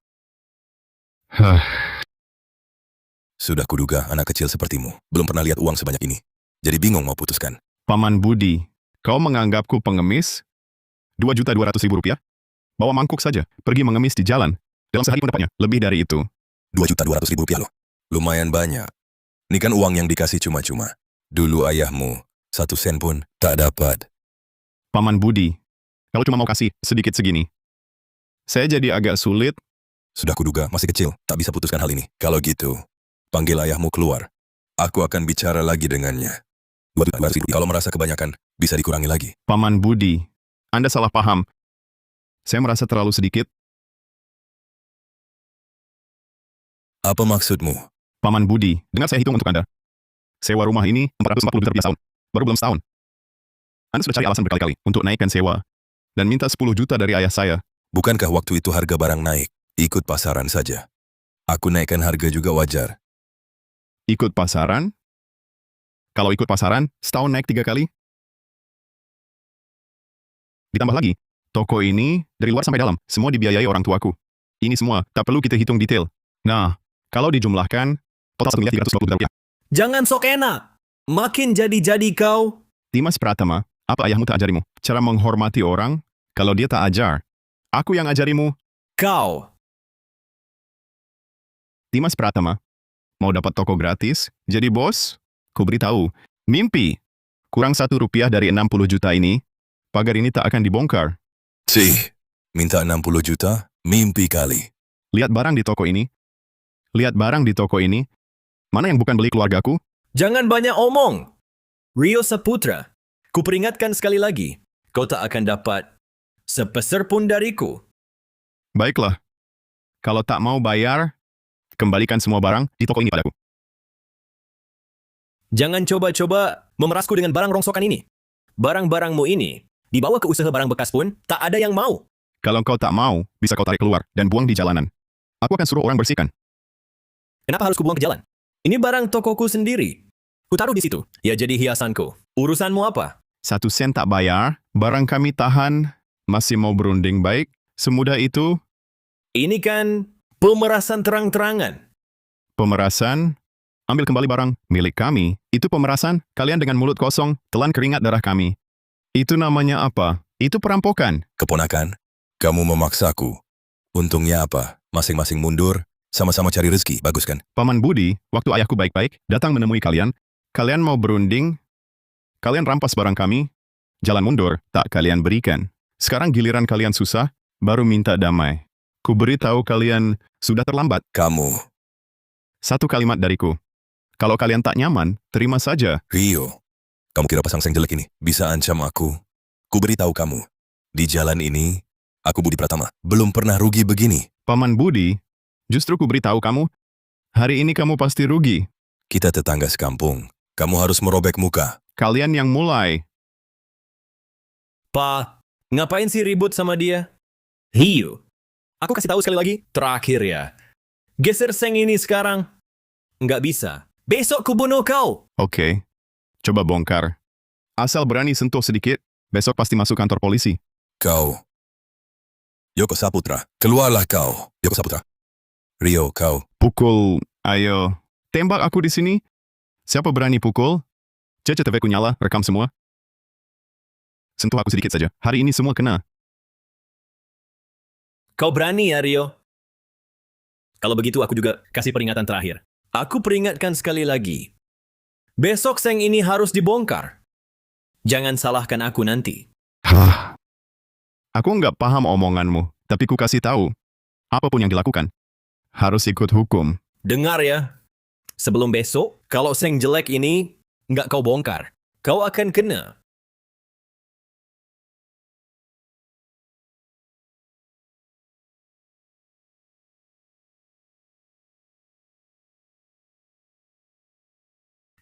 S2: Sudah kuduga anak kecil sepertimu belum pernah lihat uang sebanyak ini. Jadi bingung mau putuskan.
S1: Paman Budi, kau menganggapku pengemis? 2.200.000 rupiah? Bawa mangkuk saja, pergi mengemis di jalan. Dalam sehari pendapatnya, lebih dari itu.
S2: 2.200.000 rupiah loh. Lumayan banyak. Ini kan uang yang dikasih cuma-cuma. Dulu ayahmu, 1 sen pun tak dapat.
S1: Paman Budi, kalau cuma mau kasih sedikit segini, saya jadi agak sulit.
S2: Sudah kuduga masih kecil, tak bisa putuskan hal ini. Kalau gitu, panggil ayahmu keluar. Aku akan bicara lagi dengannya. 2.200.000 rupiah. Kalau merasa kebanyakan, bisa dikurangi lagi.
S1: Paman Budi, Anda salah paham. Saya merasa terlalu sedikit.
S2: Apa maksudmu?
S1: Paman Budi, dengar saya hitung untuk Anda. Sewa rumah ini 440 juta rupiah setahun. Baru belum setahun. Anda sudah cari alasan berkali-kali untuk naikkan sewa dan minta 10 juta dari ayah saya.
S2: Bukankah waktu itu harga barang naik? Ikut pasaran saja. Aku naikkan harga juga wajar.
S1: Ikut pasaran? Kalau ikut pasaran, setahun naik 3 kali? Ditambah lagi, toko ini dari luar sampai dalam, semua dibiayai orang tuaku. Ini semua, tak perlu kita hitung detail. Nah, kalau dijumlahkan, total 1.320 juta rupiah.
S4: Jangan sok enak. Makin jadi-jadi kau.
S1: Dimas Pratama, apa ayahmu tak ajarimu? Cara menghormati orang, kalau dia tak ajar. Aku yang ajarimu.
S4: Kau.
S1: Dimas Pratama, mau dapat toko gratis? Jadi bos? Ku beritahu, mimpi. Kurang 1 rupiah dari 60 juta ini, pagar ini tak akan dibongkar.
S2: Minta 60 juta? Mimpi kali.
S1: Lihat barang di toko ini. Lihat barang di toko ini. Mana yang bukan beli keluargaku?
S4: Jangan banyak omong. Rio Saputra, kuperingatkan sekali lagi, kau tak akan dapat sepeser pun dariku.
S1: Baiklah. Kalau tak mau bayar, kembalikan semua barang di toko ini padaku.
S4: Jangan coba-coba memerasku dengan barang rongsokan ini. Barang-barangmu ini, dibawa ke usaha barang bekas pun, tak ada yang mau.
S1: Kalau kau tak mau, bisa kau tarik keluar dan buang di jalanan. Aku akan suruh orang bersihkan.
S4: Kenapa harus kubuang ke jalan? Ini barang tokoku sendiri. Kutaruh di situ. Ya jadi hiasanku. Urusanmu apa?
S1: 1 sen tak bayar, barang kami tahan, masih mau berunding baik, semudah itu.
S4: Ini kan pemerasan terang-terangan.
S1: Pemerasan, ambil kembali barang milik kami. Itu pemerasan, kalian dengan mulut kosong, telan keringat darah kami. Itu namanya apa? Itu perampokan.
S2: Keponakan, kamu memaksaku. Untungnya apa? Masing-masing mundur, sama-sama cari rezeki, bagus kan?
S1: Paman Budi, waktu ayahku baik-baik, datang menemui kalian. Kalian mau berunding, kalian rampas barang kami, jalan mundur, tak kalian berikan. Sekarang giliran kalian susah, baru minta damai. Ku beritahu kalian, sudah terlambat.
S2: Kamu,
S1: 1 kalimat dariku. Kalau kalian tak nyaman, terima saja.
S2: Rio, kamu kira pasang seng jelek ini bisa ancam aku? Ku beritahu kamu, di jalan ini, aku Budi Pratama, belum pernah rugi begini.
S1: Paman Budi, justru ku beritahu kamu, hari ini kamu pasti rugi.
S2: Kita tetangga sekampung, kamu harus merobek muka.
S1: Kalian yang mulai.
S4: Pa, ngapain sih ribut sama dia? Hiu. Aku kasih tahu sekali lagi, terakhir ya. Geser seng ini sekarang. Nggak bisa. Besok ku bunuh kau.
S1: Oke, coba bongkar. Asal berani sentuh sedikit, besok pasti masuk kantor polisi.
S2: Kau, Yoko Saputra, keluarlah kau, Yoko Saputra. Rio, kau,
S1: Pukul, ayo. Tembak aku di sini. Siapa berani pukul? CCTV ku nyala, rekam semua. Sentuh aku sedikit saja. Hari ini semua kena.
S4: Kau berani ya, Rio? Kalau begitu aku juga kasih peringatan terakhir. Aku peringatkan sekali lagi. Besok seng ini harus dibongkar. Jangan salahkan aku nanti.
S1: Hah. Aku nggak paham omonganmu, tapi ku kasih tahu. Apapun yang dilakukan, harus ikut hukum.
S4: Dengar ya. Sebelum besok, kalau seng jelek ini nggak kau bongkar, kau akan kena.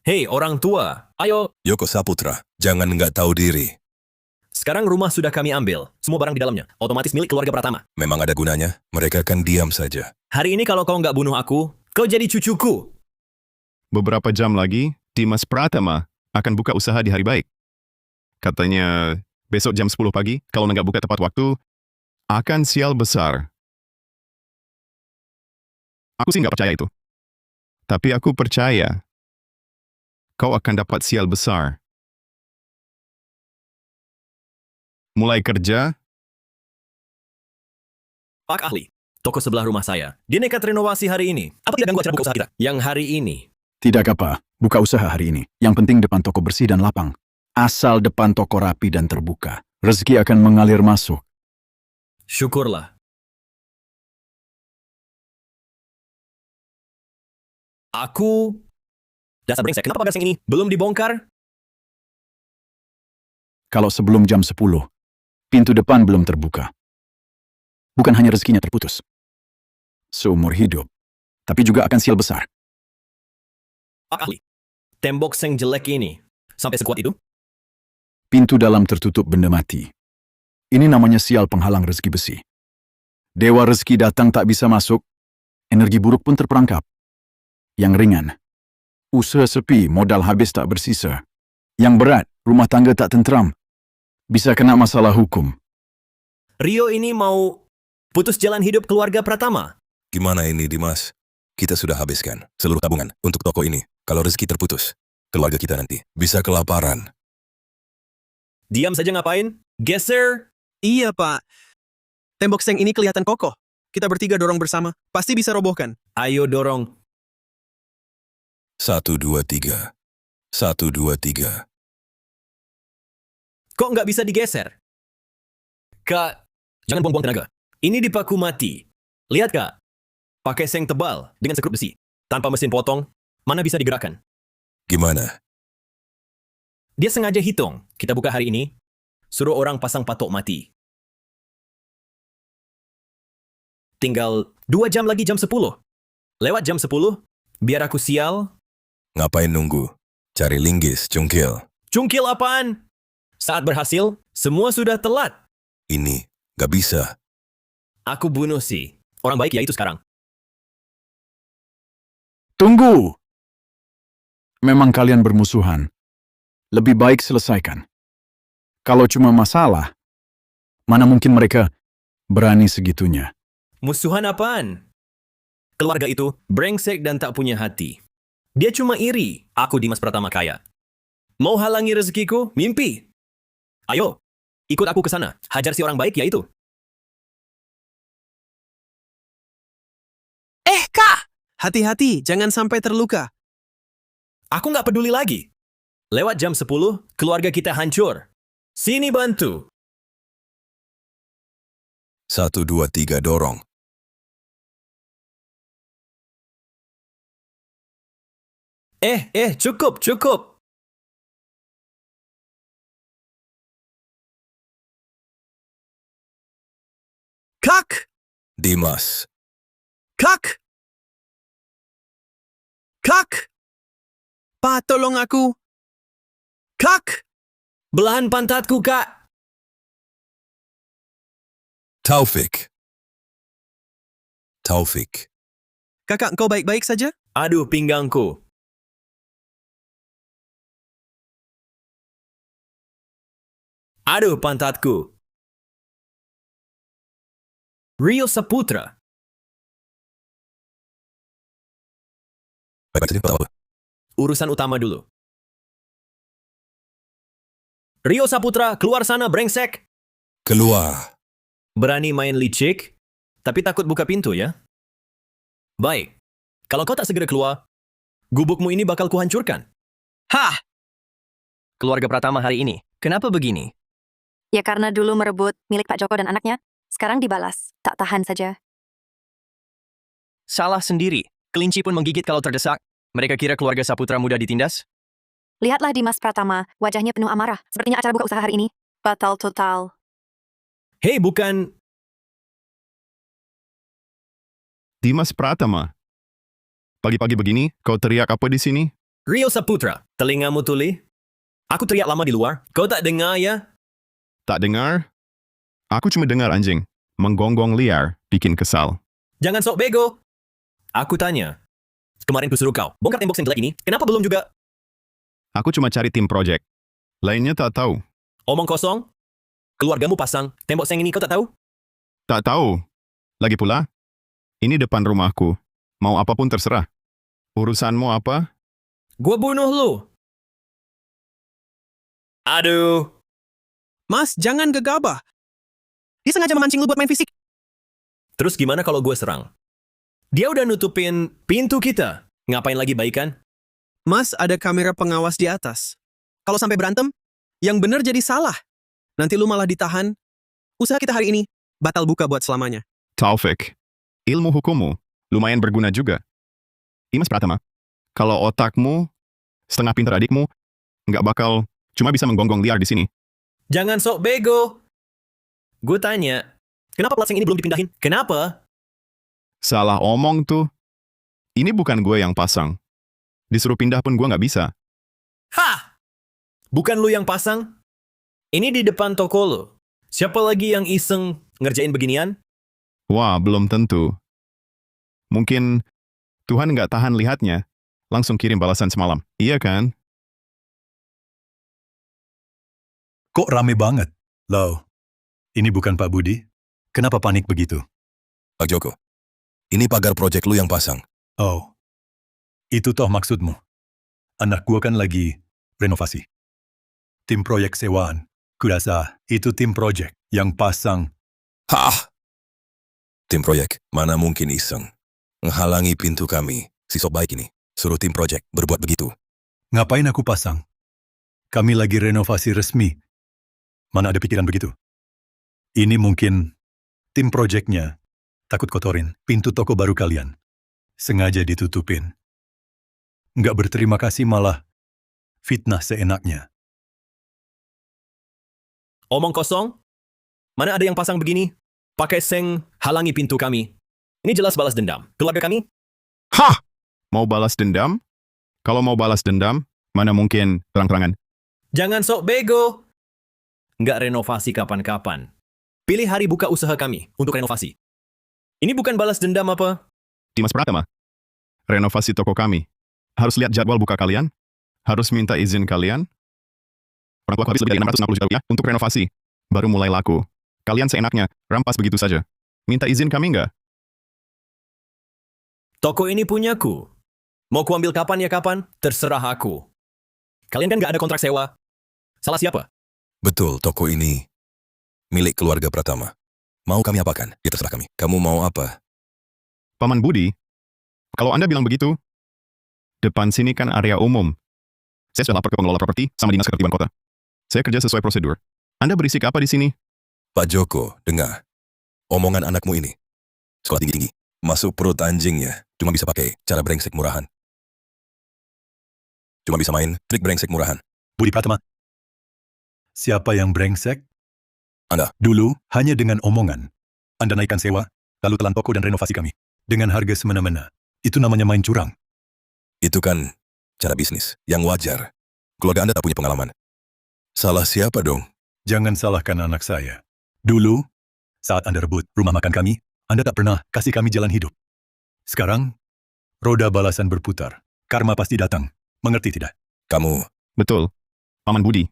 S4: Hei orang tua, ayo.
S2: Yoko Saputra, jangan nggak tahu diri.
S4: Sekarang rumah sudah kami ambil, semua barang di dalamnya, otomatis milik keluarga Pratama.
S2: Memang ada gunanya, mereka akan diam saja.
S4: Hari ini kalau kau nggak bunuh aku, kau jadi cucuku.
S1: Beberapa jam lagi, Dimas Pratama akan buka usaha di hari baik. Katanya, besok jam 10 pagi, kalau nggak buka tepat waktu, akan sial besar. Aku sih nggak percaya itu. Tapi aku percaya, kau akan dapat sial besar. Mulai kerja,
S4: Pak Ahli, toko sebelah rumah saya. Dia nekat renovasi hari ini. Apa tidak ganggu acara buka usaha kita? Yang hari ini.
S10: Tidak apa, buka usaha hari ini. Yang penting depan toko bersih dan lapang. Asal depan toko rapi dan terbuka, rezeki akan mengalir masuk.
S4: Syukurlah. Aku... Dasar brengsek, kenapa pagar seng ini belum dibongkar?
S10: Kalau sebelum jam 10, pintu depan belum terbuka. Bukan hanya rezekinya terputus. Seumur hidup, tapi juga akan sial besar.
S4: Pak ahli, tembok seng jelek ini sampai sekuat itu?
S10: Pintu dalam tertutup benda mati. Ini namanya sial penghalang rezeki besi. Dewa rezeki datang tak bisa masuk, energi buruk pun terperangkap. Yang ringan, usaha sepi, modal habis tak bersisa. Yang berat, rumah tangga tak tentram. Bisa kena masalah hukum.
S4: Rio ini mau putus jalan hidup keluarga Pratama.
S2: Gimana ini, Dimas? Kita sudah habiskan seluruh tabungan untuk toko ini. Kalau rezeki terputus, keluarga kita nanti bisa kelaparan.
S4: Diam saja ngapain? Geser.
S9: Iya, Pak. Tembok seng ini kelihatan kokoh. Kita bertiga dorong bersama. Pasti bisa robohkan.
S4: Ayo dorong.
S2: 1, 2, 3. 1, 2, 3.
S4: Kok nggak bisa digeser? Kak, jangan buang-buang tenaga. Ini dipaku mati. Lihat, Kak. Pakai seng tebal dengan sekrup besi. Tanpa mesin potong, mana bisa digerakkan?
S2: Gimana?
S4: Dia sengaja hitung. Kita buka hari ini, suruh orang pasang patok mati. Tinggal 2 jam lagi jam 10. Lewat jam 10, biar aku sial.
S2: Ngapain nunggu? Cari linggis, cungkil.
S4: Cungkil apaan? Saat berhasil, semua sudah telat.
S2: Ini gak bisa.
S4: Aku bunuh sih. Orang baik ya itu sekarang.
S10: Tunggu! Memang kalian bermusuhan. Lebih baik selesaikan. Kalau cuma masalah, mana mungkin mereka berani segitunya.
S4: Musuhan apaan? Keluarga itu brengsek dan tak punya hati. Dia cuma iri. Aku Dimas Pratama kaya. Mau halangi rezekiku? Mimpi. Ayo, ikut aku ke sana. Hajar si orang baik ya itu.
S9: Kak! Hati-hati, jangan sampai terluka.
S4: Aku nggak peduli lagi. Lewat jam 10, keluarga kita hancur. Sini bantu.
S2: 1, 2, 3, dorong.
S4: Cukup, cukup.
S9: Kak!
S2: Dimas.
S9: Kak! Kak! Pak, tolong aku. Kak!
S4: Belahan pantatku, Kak.
S2: Taufik. Taufik.
S9: Kakak, kau baik-baik saja?
S4: Aduh, pinggangku. Aduh, pantatku. Rio Saputra.
S2: Baik-baik saja, tak apa.
S4: Urusan utama dulu. Rio Saputra, keluar sana, brengsek.
S2: Keluar.
S4: Berani main licik, tapi takut buka pintu ya? Baik. Kalau kau tak segera keluar, gubukmu ini bakal kuhancurkan.
S5: Hah! Keluarga Pratama hari ini, kenapa begini?
S6: Ya karena dulu merebut milik Pak Joko dan anaknya, sekarang dibalas. Tak tahan saja.
S5: Salah sendiri. Kelinci pun menggigit kalau terdesak. Mereka kira keluarga Saputra mudah ditindas?
S6: Lihatlah Dimas Pratama, wajahnya penuh amarah. Sepertinya acara buka usaha hari ini batal total.
S4: Hei, bukan...
S1: Dimas Pratama. Pagi-pagi begini, kau teriak apa di sini?
S4: Rio Saputra, telingamu tuli? Aku teriak lama di luar. Kau tak dengar ya?
S1: Tak dengar? Aku cuma dengar anjing. Menggonggong liar, bikin kesal.
S4: Jangan sok bego. Aku tanya. Kemarin kusuruh kau, bongkar tembok yang jelek ini, kenapa belum juga?
S1: Aku cuma cari tim project. Lainnya tak tahu.
S4: Omong kosong? Keluargamu pasang, tembok seng ini kau tak tahu?
S1: Tak tahu. Lagi pula, ini depan rumahku. Mau apapun terserah. Urusanmu apa?
S4: Gua bunuh lu. Aduh.
S9: Mas, jangan gegabah. Dia sengaja memancing lu buat main fisik.
S4: Terus gimana kalau gue serang? Dia udah nutupin pintu kita. Ngapain lagi baikan?
S9: Mas, ada kamera pengawas di atas. Kalau sampai berantem, yang benar jadi salah. Nanti lu malah ditahan. Usaha kita hari ini batal buka buat selamanya.
S1: Taufik, ilmu hukummu lumayan berguna juga. Dimas Pratama, kalau otakmu setengah pintar adikmu, nggak bakal cuma bisa menggonggong liar di sini.
S4: Jangan sok bego. Gue tanya, kenapa plat seng ini belum dipindahin? Kenapa?
S1: Salah omong tuh. Ini bukan gue yang pasang. Disuruh pindah pun gue nggak bisa.
S4: Hah! Bukan lu yang pasang? Ini di depan toko lo. Siapa lagi yang iseng ngerjain beginian?
S1: Wah, belum tentu. Mungkin Tuhan nggak tahan lihatnya. Langsung kirim balasan semalam. Iya kan?
S3: Kok rame banget? Loh, ini bukan Pak Budi? Kenapa panik begitu?
S2: Pak Joko, ini pagar proyek lu yang pasang.
S3: Oh, itu toh maksudmu. Anak gua kan lagi renovasi. Tim proyek sewaan. Kurasa itu tim proyek yang pasang.
S2: Hah? Tim proyek, mana mungkin iseng. Menghalangi pintu kami, si sok baik ini. Suruh tim proyek berbuat begitu.
S3: Ngapain aku pasang? Kami lagi renovasi resmi. Mana ada pikiran begitu? Ini mungkin tim proyeknya takut kotorin pintu toko baru kalian. Sengaja ditutupin. Nggak berterima kasih malah fitnah seenaknya.
S4: Omong kosong? Mana ada yang pasang begini? Pakai seng halangi pintu kami. Ini jelas balas dendam. Keluarga kami?
S1: Hah! Mau balas dendam? Kalau mau balas dendam, mana mungkin terang-terangan?
S4: Jangan sok bego. Nggak renovasi kapan-kapan. Pilih hari buka usaha kami untuk renovasi. Ini bukan balas dendam apa?
S1: Dimas Pratama, renovasi toko kami. Harus lihat jadwal buka kalian? Harus minta izin kalian? Orang tua habis lebih dari 660 juta rupiah untuk renovasi. Baru mulai laku. Kalian seenaknya, rampas begitu saja. Minta izin kami nggak?
S4: Toko ini punyaku. Mau kuambil kapan ya kapan? Terserah aku. Kalian kan nggak ada kontrak sewa. Salah siapa?
S2: Betul, toko ini milik keluarga Pratama. Mau kami apakan? Ya terserah kami. Kamu mau apa?
S1: Paman Budi, kalau Anda bilang begitu, depan sini kan area umum. Saya sudah lapor ke pengelola properti sama dinas ketertiban kota. Saya kerja sesuai prosedur. Anda berisik apa di sini?
S2: Pak Joko, dengar. Omongan anakmu ini. Sekolah tinggi-tinggi. Masuk perut anjingnya. Cuma bisa pakai cara brengsek murahan. Cuma bisa main trik brengsek murahan.
S3: Budi Pratama. Siapa yang brengsek?
S2: Anda.
S3: Dulu, hanya dengan omongan. Anda naikkan sewa, lalu telan toko dan renovasi kami. Dengan harga semena-mena. Itu namanya main curang.
S2: Itu kan cara bisnis yang wajar. Keluarga Anda tak punya pengalaman. Salah siapa dong?
S3: Jangan salahkan anak saya. Dulu, saat Anda rebut rumah makan kami, Anda tak pernah kasih kami jalan hidup. Sekarang, roda balasan berputar. Karma pasti datang. Mengerti tidak?
S2: Kamu,
S1: Betul. Paman Budi,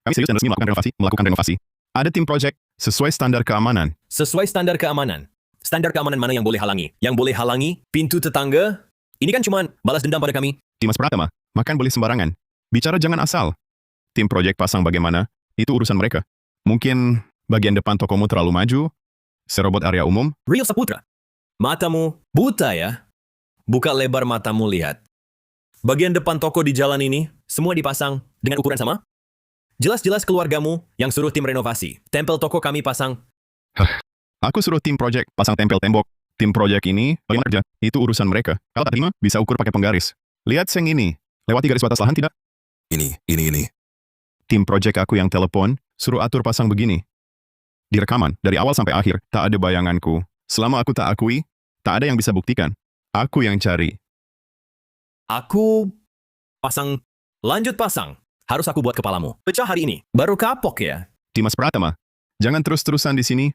S1: kami serius dan resmi melakukan renovasi. Ada tim project sesuai standar keamanan.
S4: Sesuai standar keamanan. Standar keamanan mana yang boleh halangi? Yang boleh halangi pintu tetangga? Ini kan cuma balas dendam pada kami.
S1: Dimas Pratama, makan boleh sembarangan. Bicara jangan asal. Tim project pasang bagaimana, itu urusan mereka. Mungkin bagian depan tokomu terlalu maju, serobot area umum.
S4: Real Saputra. Matamu buta ya? Buka lebar matamu lihat. Bagian depan toko di jalan ini, semua dipasang dengan ukuran sama? Jelas-jelas keluargamu yang suruh tim renovasi. Tempel toko kami pasang.
S1: Aku suruh tim project pasang tempel tembok. Tim project ini, bagaimana kerja? Itu urusan mereka. Kalau tak terima, bisa ukur pakai penggaris. Lihat seng ini. Lewati garis batas lahan tidak?
S2: ini.
S1: Tim project aku yang telepon, suruh atur pasang begini. Di rekaman, dari awal sampai akhir, tak ada bayanganku. Selama aku tak akui, tak ada yang bisa buktikan. Aku yang cari.
S4: Aku pasang. Lanjut pasang. Harus aku buat kepalamu. Pecah hari ini. Baru kapok ya.
S1: Dimas Pratama, jangan terus-terusan di sini.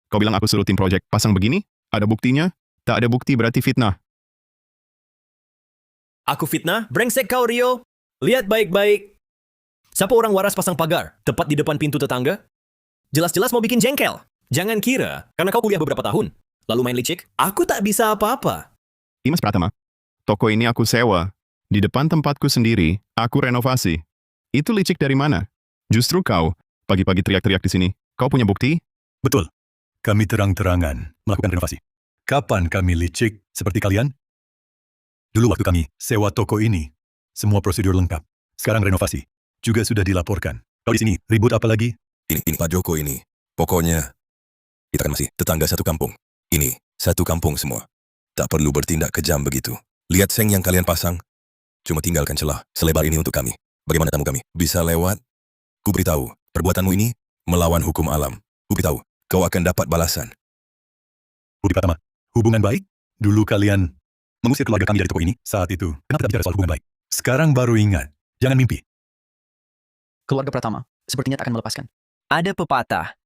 S1: Kau bilang aku suruh tim project pasang begini? Ada buktinya? Tak ada bukti berarti fitnah.
S4: Aku fitnah? Brengsek kau, Rio. Lihat baik-baik. Siapa orang waras pasang pagar? Tepat di depan pintu tetangga? Jelas-jelas mau bikin jengkel. Jangan kira, karena kau kuliah beberapa tahun, lalu main licik, aku tak bisa apa-apa.
S1: Dimas Pratama, toko ini aku sewa. Di depan tempatku sendiri, aku renovasi. Itu licik dari mana? Justru kau, pagi-pagi teriak-teriak di sini. Kau punya bukti?
S3: Betul. Kami terang-terangan melakukan renovasi. Kapan kami licik seperti kalian? Dulu waktu kami sewa toko ini, semua prosedur lengkap. Sekarang renovasi. Juga sudah dilaporkan. Kau di sini, ribut apa lagi?
S2: Ini Pak Joko ini. Pokoknya, kita kan masih tetangga satu kampung. Ini, satu kampung semua. Tak perlu bertindak kejam begitu. Lihat seng yang kalian pasang. Cuma tinggalkan celah selebar ini untuk kami. Bagaimana tamu kami? Bisa lewat? Ku beritahu, perbuatanmu ini melawan hukum alam. Ku beritahu, kau akan dapat balasan.
S3: Budi Pratama, hubungan baik? Dulu kalian mengusir keluarga kami dari toko ini. Saat itu, kenapa tidak bicara soal hubungan baik? Sekarang baru ingat. Jangan mimpi.
S5: Keluarga Pratama sepertinya tak akan melepaskan. Ada pepatah.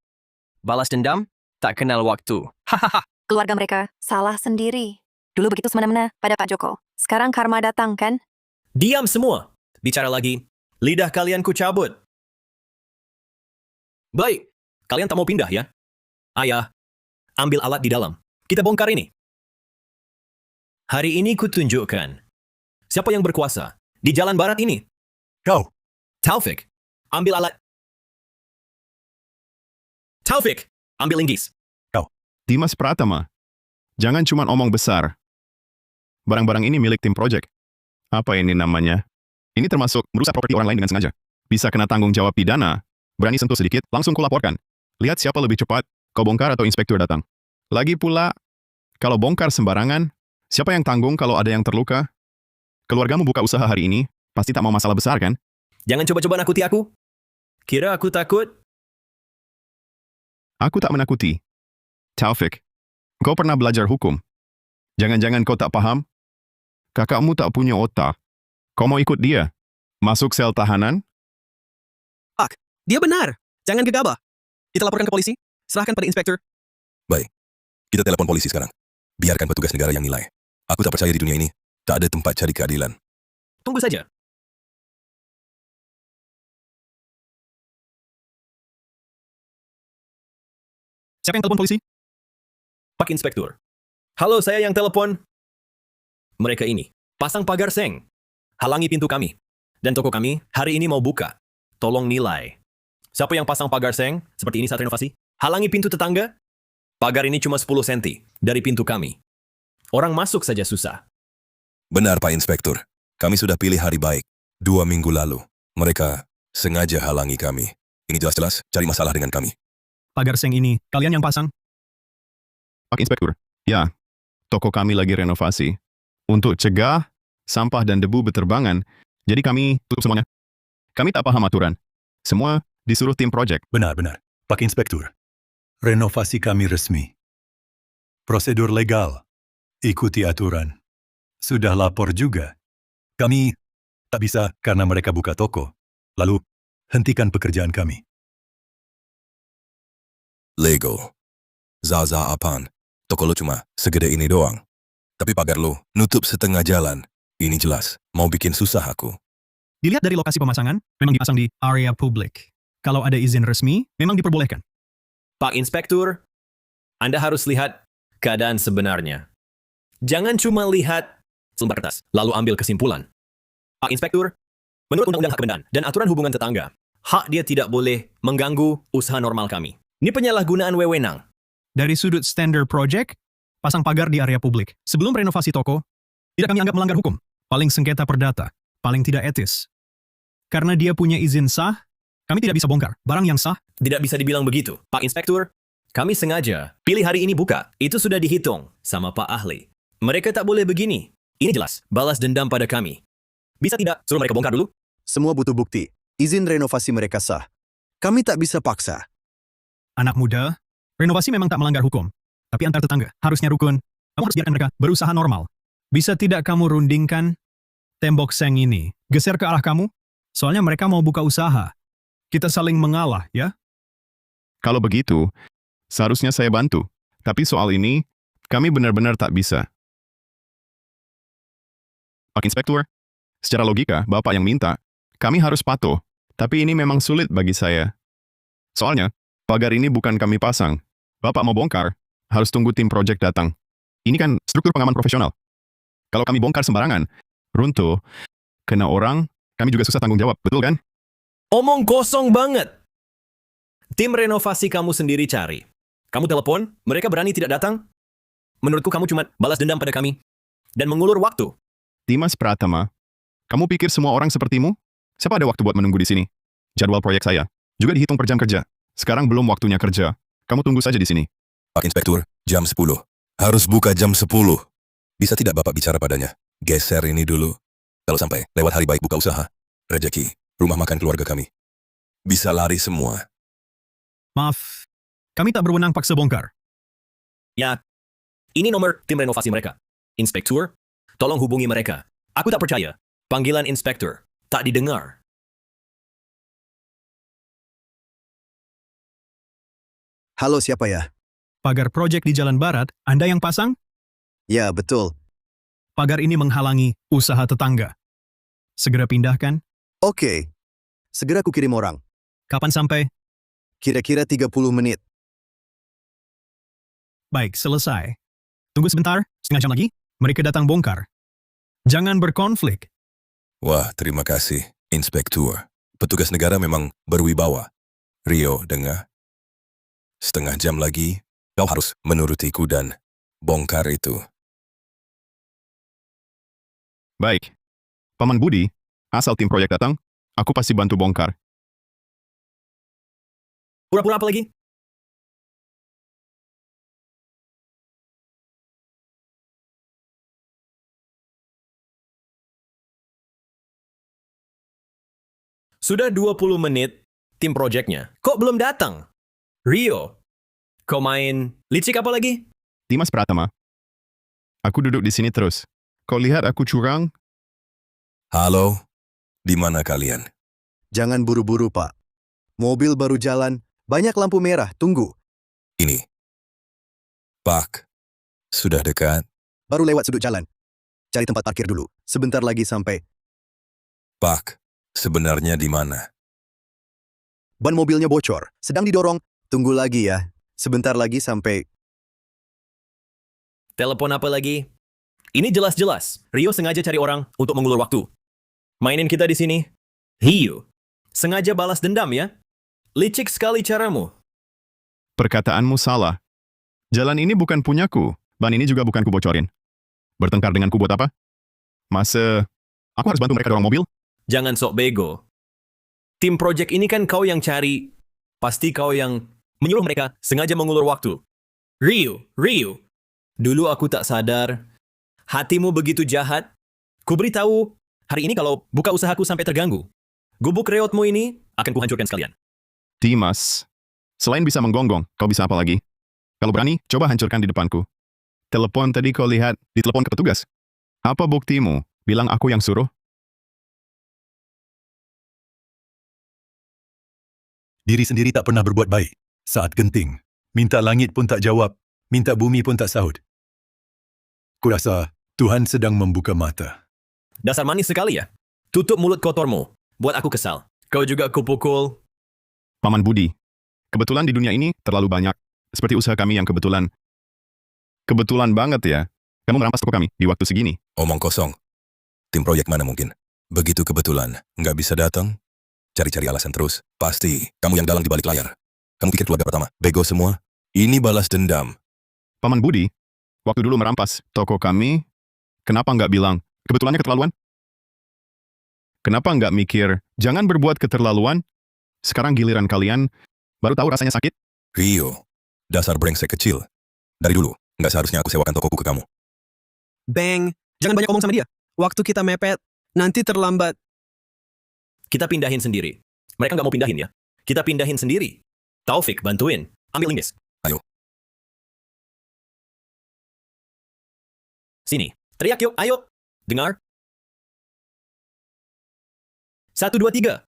S5: Balas dendam, tak kenal waktu. Hahaha.
S6: Keluarga mereka salah sendiri. Dulu begitu semena-mena pada Pak Joko. Sekarang karma datang, kan?
S4: Diam semua. Bicara lagi. Lidah kalian ku cabut. Baik. Kalian tak mau pindah ya? Ayah, ambil alat di dalam. Kita bongkar ini. Hari ini ku tunjukkan. Siapa yang berkuasa di jalan barat ini?
S3: Kau,
S4: Taufik, ambil alat. Taufik, ambil linggis.
S1: Dimas Pratama, jangan cuma omong besar. Barang-barang ini milik tim project. Apa ini namanya? Ini termasuk merusak properti orang lain dengan sengaja. Bisa kena tanggung jawab pidana. Berani sentuh sedikit, langsung kulaporkan. Lihat siapa lebih cepat, kau bongkar atau inspektur datang. Lagi pula, kalau bongkar sembarangan, siapa yang tanggung kalau ada yang terluka? Keluargamu buka usaha hari ini, pasti tak mau masalah besar kan?
S4: Jangan coba-coba nakuti aku. Kira aku takut?
S1: Aku tak menakuti. Taufik, kau pernah belajar hukum. Jangan-jangan kau tak paham? Kakakmu tak punya otak. Kau mau ikut dia? Masuk sel tahanan?
S9: Dia benar. Jangan gegabah. Kita laporkan ke polisi. Serahkan pada inspektur.
S2: Kita telepon polisi sekarang. Biarkan petugas negara yang nilai. Aku tak percaya di dunia ini. Tak ada tempat cari keadilan.
S4: Tunggu saja.
S7: Siapa yang telepon polisi?
S4: Pak Inspektur. Halo, saya yang telepon. Mereka ini. Pasang pagar seng. Halangi pintu kami. Dan toko kami hari ini mau buka. Tolong nilai. Siapa yang pasang pagar seng seperti ini saat renovasi? Halangi pintu tetangga. Pagar ini cuma 10 cm dari pintu kami. Orang masuk saja susah.
S2: Benar, Pak Inspektur. Kami sudah pilih hari baik. 2 minggu lalu. Mereka sengaja halangi kami. Ini jelas-jelas cari masalah dengan kami.
S7: Pagar seng ini, kalian yang pasang?
S1: Pak Inspektur, ya, toko kami lagi renovasi. Untuk cegah sampah dan debu berterbangan, jadi kami tutup semuanya. Kami tak paham aturan. Semua disuruh tim project.
S3: benar-benar. Pak Inspektur, renovasi kami resmi. Prosedur legal. Ikuti aturan. Sudah lapor juga. Kami tak bisa karena mereka buka toko. Lalu, hentikan pekerjaan kami.
S2: Lego. Zaza apaan? Toko lo cuma segede ini doang. Tapi pagar lo nutup setengah jalan. Ini jelas, mau bikin susah aku.
S7: Dilihat dari lokasi pemasangan, memang dipasang di area publik. Kalau ada izin resmi, memang diperbolehkan.
S4: Pak Inspektur, Anda harus lihat keadaan sebenarnya. Jangan cuma lihat selembar kertas, lalu ambil kesimpulan. Pak Inspektur, menurut Undang-Undang Hak Benda dan Aturan Hubungan Tetangga, hak dia tidak boleh mengganggu usaha normal kami. Ini penyalahgunaan wewenang.
S7: Dari sudut standar project, pasang pagar di area publik. Sebelum renovasi toko, tidak kami anggap melanggar hukum. Paling sengketa perdata, paling tidak etis. Karena dia punya izin sah, kami tidak bisa bongkar. Barang yang sah,
S4: Tidak bisa dibilang begitu. Pak Inspektur, kami sengaja pilih hari ini buka. Itu sudah dihitung sama Pak Ahli. Mereka tak boleh begini. Ini jelas, balas dendam pada kami. Bisa tidak suruh mereka bongkar dulu?
S11: Semua butuh bukti. Izin renovasi mereka sah. Kami tak bisa paksa.
S7: anak muda, renovasi memang tak melanggar hukum. Tapi antar tetangga, harusnya rukun. Kamu harus biarkan mereka berusaha normal. Bisa tidak kamu rundingkan tembok seng ini? Geser ke arah kamu? Soalnya mereka mau buka usaha. Kita saling mengalah, ya?
S1: Kalau begitu, seharusnya saya bantu. Tapi soal ini, kami benar-benar tak bisa. Pak Inspektur, secara logika, Bapak yang minta, kami harus patuh. Tapi ini memang sulit bagi saya. Soalnya, pagar ini bukan kami pasang. Bapak mau bongkar, harus tunggu tim project datang. Ini kan struktur pengaman profesional. Kalau kami bongkar sembarangan, runtuh, kena orang, kami juga susah tanggung jawab, betul kan?
S4: Omong kosong banget. Tim renovasi kamu sendiri cari. Kamu telepon, mereka berani tidak datang? Menurutku kamu cuma balas dendam pada kami. Dan mengulur waktu.
S1: Dimas Pratama, kamu pikir semua orang sepertimu? Siapa ada waktu buat menunggu di sini? Jadwal proyek saya juga dihitung per jam kerja. Sekarang belum waktunya kerja. Kamu tunggu saja di sini.
S2: Pak Inspektur, jam 10. Harus buka jam 10. Bisa tidak Bapak bicara padanya? Geser ini dulu. Kalau sampai lewat hari baik buka usaha, rejeki, rumah makan keluarga kami. Bisa lari semua.
S7: Maaf, kami tak berwenang paksa bongkar.
S4: Ya, ini nomor tim renovasi mereka. Inspektur, Tolong hubungi mereka. Aku tak percaya. Panggilan inspektur. Tak didengar.
S11: Halo, siapa ya?
S7: Pagar proyek di Jalan Barat, Anda yang pasang?
S11: Ya, betul.
S7: Pagar ini menghalangi usaha tetangga. Segera pindahkan.
S11: Oke. Segera kukirim orang.
S7: Kapan sampai?
S11: Kira-kira 30 menit.
S7: Baik, selesai. Tunggu sebentar, setengah jam lagi, mereka datang bongkar. Jangan berkonflik.
S2: Wah, terima kasih, Inspektur. Petugas negara memang berwibawa. Rio, dengar? Setengah jam lagi, kau harus menurutiku dan bongkar itu.
S1: Baik. Paman Budi, asal tim proyek datang, aku pasti bantu bongkar.
S4: Pura-pura apa lagi? Sudah 20 menit tim proyeknya. Kok belum datang? Rio, kau main licik apa lagi?
S1: Dimas Pratama. Aku duduk di sini terus. Kau lihat aku curang?
S2: Halo, di mana kalian?
S11: Jangan buru-buru, Pak. Mobil baru jalan, banyak lampu merah, tunggu.
S2: Ini. Pak, sudah dekat?
S11: Baru lewat sudut jalan. Cari tempat parkir dulu. Sebentar lagi sampai.
S2: Pak, sebenarnya di mana?
S11: Ban mobilnya bocor, sedang didorong. Tunggu lagi ya. Sebentar lagi sampai.
S4: Telepon apa lagi? Ini jelas-jelas. Rio sengaja cari orang untuk mengulur waktu. Mainin kita di sini. Rio, sengaja balas dendam ya? Licik sekali caramu.
S1: Perkataanmu salah. Jalan ini bukan punyaku. Ban ini juga bukan kubocorin. Bertengkar denganku buat apa? Masa aku harus bantu mereka dorong mobil?
S4: Jangan sok bego. Tim project ini kan kau yang cari. Pasti kau yang menyuruh mereka sengaja mengulur waktu. Rio. Dulu aku tak sadar. Hatimu begitu jahat. Ku beritahu, hari ini kalau buka usahaku sampai terganggu. Gubuk reotmu ini akan kuhancurkan sekalian.
S1: Dimas, selain bisa menggonggong, kau bisa apa lagi? Kalau berani, coba hancurkan di depanku. Telepon tadi kau lihat, ditelepon ke petugas. Apa buktimu? Bilang aku yang suruh?
S3: Diri sendiri tak pernah berbuat baik. Saat genting, minta langit pun tak jawab, minta bumi pun tak sahut. Kurasa Tuhan sedang membuka mata.
S4: Dasar manis sekali ya. Tutup mulut kotormu. Buat aku kesal. Kau juga kupukul.
S1: Paman Budi, kebetulan di dunia ini terlalu banyak. Seperti usaha kami yang kebetulan. Kebetulan banget ya. Kamu merampas toko kami di waktu segini.
S2: Omong kosong. Tim proyek mana mungkin? Begitu kebetulan, nggak bisa datang? Cari-cari alasan terus. Pasti, kamu yang dalang di balik layar. Kamu pikir keluarga pertama, bego semua? Ini balas dendam.
S1: Paman Budi, waktu dulu merampas toko kami, kenapa nggak bilang, kebetulannya keterlaluan? Kenapa nggak mikir, jangan berbuat keterlaluan? Sekarang giliran kalian, baru tahu rasanya sakit?
S2: Rio, dasar brengsek kecil. Dari dulu, nggak seharusnya aku sewakan tokoku ke kamu.
S9: Bang, jangan banyak omong sama dia. Waktu kita mepet, nanti terlambat.
S4: Kita pindahin sendiri. Mereka nggak mau pindahin ya. Kita pindahin sendiri. Taufik, bantuin. Ambil linggis.
S2: Ayo.
S4: Sini. Teriak yuk, ayo. Dengar. 1, 2, 3.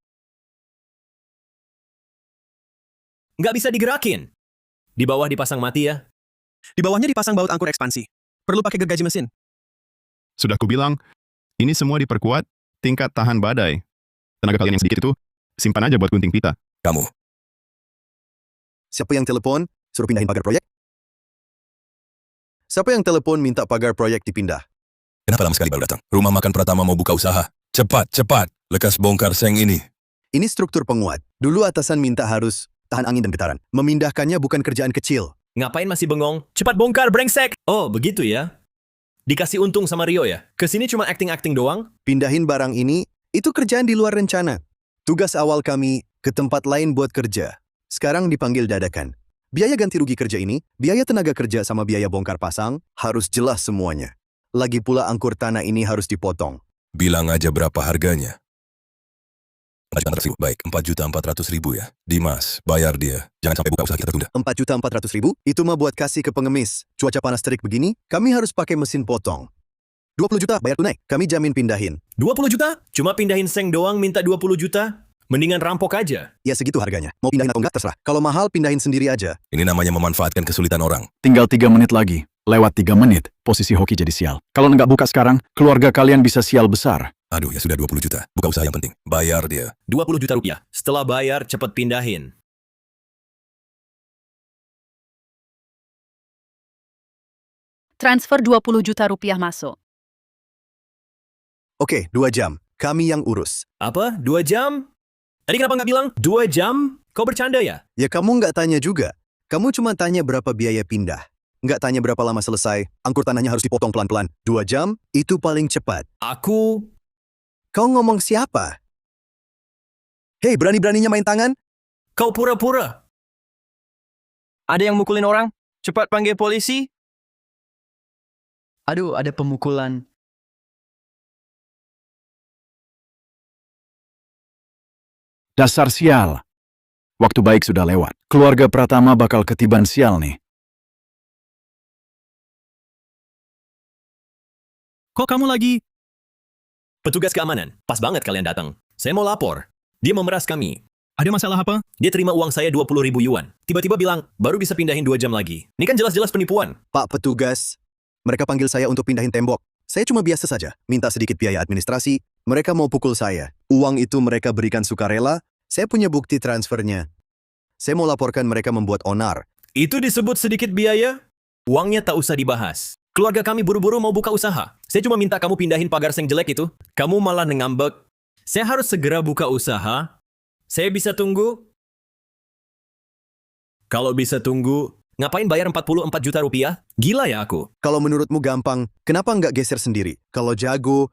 S4: Nggak bisa digerakin. Di bawah dipasang mati ya.
S9: Di bawahnya dipasang baut angkur ekspansi. Perlu pakai gergaji mesin.
S1: Sudah kubilang, ini semua diperkuat tingkat tahan badai. Tenaga kalian yang sedikit itu, simpan aja buat gunting pita.
S2: Kamu,
S11: Siapa yang telepon? Suruh pindahin pagar proyek? Siapa yang telepon minta pagar proyek dipindah?
S2: kenapa lama sekali baru datang? Rumah makan Pratama mau buka usaha. Cepat, cepat. Lekas bongkar seng ini.
S11: Ini struktur penguat. Dulu atasan minta harus tahan angin dan getaran. Memindahkannya bukan kerjaan kecil.
S4: Ngapain masih bengong? Cepat bongkar, brengsek! Oh, begitu ya. Dikasih untung sama Rio ya? Kesini cuma acting-acting doang?
S11: Pindahin barang ini, itu kerjaan di luar rencana. Tugas awal kami ke tempat lain buat kerja. Sekarang dipanggil dadakan. Biaya ganti rugi kerja ini, biaya tenaga kerja sama biaya bongkar pasang, harus jelas semuanya. Lagi pula angkur tanah ini harus dipotong.
S2: Bilang aja berapa harganya. 4.400.000. Baik, 4.400.000 ya. Dimas, bayar dia. Jangan sampai buka usaha kita tertunda.
S11: 4.400.000? Itu mah buat kasih ke pengemis. Cuaca panas terik begini, kami harus pakai mesin potong. 20 juta bayar tunai, kami jamin pindahin.
S4: 20 juta? Cuma pindahin seng doang minta 20 juta? Mendingan rampok aja.
S11: Ya segitu harganya. Mau pindahin atau enggak terserah. Kalau mahal pindahin sendiri aja.
S2: Ini namanya memanfaatkan kesulitan orang.
S10: Tinggal 3 menit lagi. Lewat 3 menit, posisi hoki jadi sial. Kalau nggak buka sekarang, keluarga kalian bisa sial besar.
S2: Aduh, ya sudah 20 juta. Buka usaha yang penting. Bayar dia.
S4: 20 juta rupiah. Setelah bayar, cepet pindahin.
S8: Transfer 20 juta rupiah masuk.
S11: Oke, 2 jam. Kami yang urus.
S4: Apa? 2 jam? Tadi kenapa nggak bilang 2 jam? Kau bercanda ya?
S11: Ya kamu nggak tanya juga. Kamu cuma tanya berapa biaya pindah. Nggak tanya berapa lama selesai. Angkur tanahnya harus dipotong pelan-pelan. 2 jam, itu paling cepat.
S4: Aku...
S11: Kau ngomong siapa? Hei, berani-beraninya main tangan?
S4: Kau pura-pura.
S5: Ada yang mukulin orang? Cepat panggil polisi. Aduh, ada pemukulan.
S10: Dasar sial. Waktu baik sudah lewat. Keluarga Pratama bakal ketiban sial nih.
S7: Kok kamu lagi?
S4: Petugas keamanan, pas banget kalian datang. Saya mau lapor. Dia memeras kami.
S7: Ada masalah apa?
S4: Dia terima uang saya 20.000 yuan. Tiba-tiba bilang, baru bisa pindahin 2 jam lagi. Ini kan jelas-jelas penipuan.
S11: Pak petugas, mereka panggil saya untuk pindahin tembok. Saya cuma biasa saja, minta sedikit biaya administrasi. Mereka mau pukul saya. Uang itu mereka berikan sukarela. Saya punya bukti transfernya. Saya mau laporkan mereka membuat onar.
S4: Itu disebut sedikit biaya? Uangnya tak usah dibahas. Keluarga kami buru-buru mau buka usaha. Saya cuma minta kamu pindahin pagar seng jelek itu. Kamu malah ngambek. Saya harus segera buka usaha. Saya bisa tunggu? Kalau bisa tunggu, ngapain bayar 44 juta rupiah? Gila ya aku.
S11: Kalau menurutmu gampang, kenapa nggak geser sendiri? Kalau jago,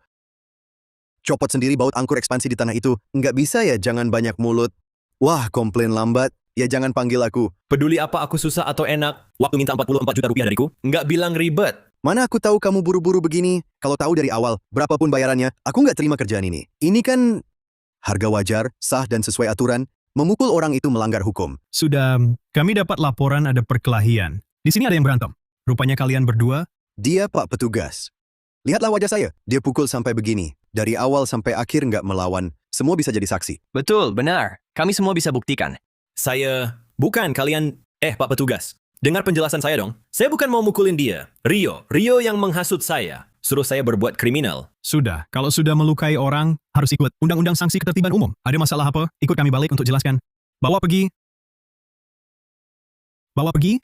S11: copot sendiri baut angkur ekspansi di tanah itu. Nggak bisa ya, jangan banyak mulut. Wah, komplain lambat. Ya jangan panggil aku.
S4: Peduli apa aku susah atau enak? Waktu minta 44 juta rupiah dariku, nggak bilang ribet.
S11: Mana aku tahu kamu buru-buru begini? Kalau tahu dari awal, berapapun bayarannya, aku nggak terima kerjaan ini. Ini kan harga wajar, sah dan sesuai aturan. Memukul orang itu melanggar hukum.
S7: Sudah, kami dapat laporan ada perkelahian. Di sini ada yang berantem. Rupanya kalian berdua.
S11: Dia Pak Petugas. Lihatlah wajah saya. Dia pukul sampai begini. Dari awal sampai akhir nggak melawan. Semua bisa jadi saksi.
S5: Betul, benar. Kami semua bisa buktikan.
S4: Bukan kalian, Pak Petugas. Dengar penjelasan saya dong. Saya bukan mau mukulin dia. Rio yang menghasut saya. Suruh saya berbuat kriminal.
S7: Sudah, kalau sudah melukai orang, harus ikut Undang-Undang Sanksi Ketertiban Umum. Ada masalah apa? Ikut kami balik untuk jelaskan. Bawa pergi.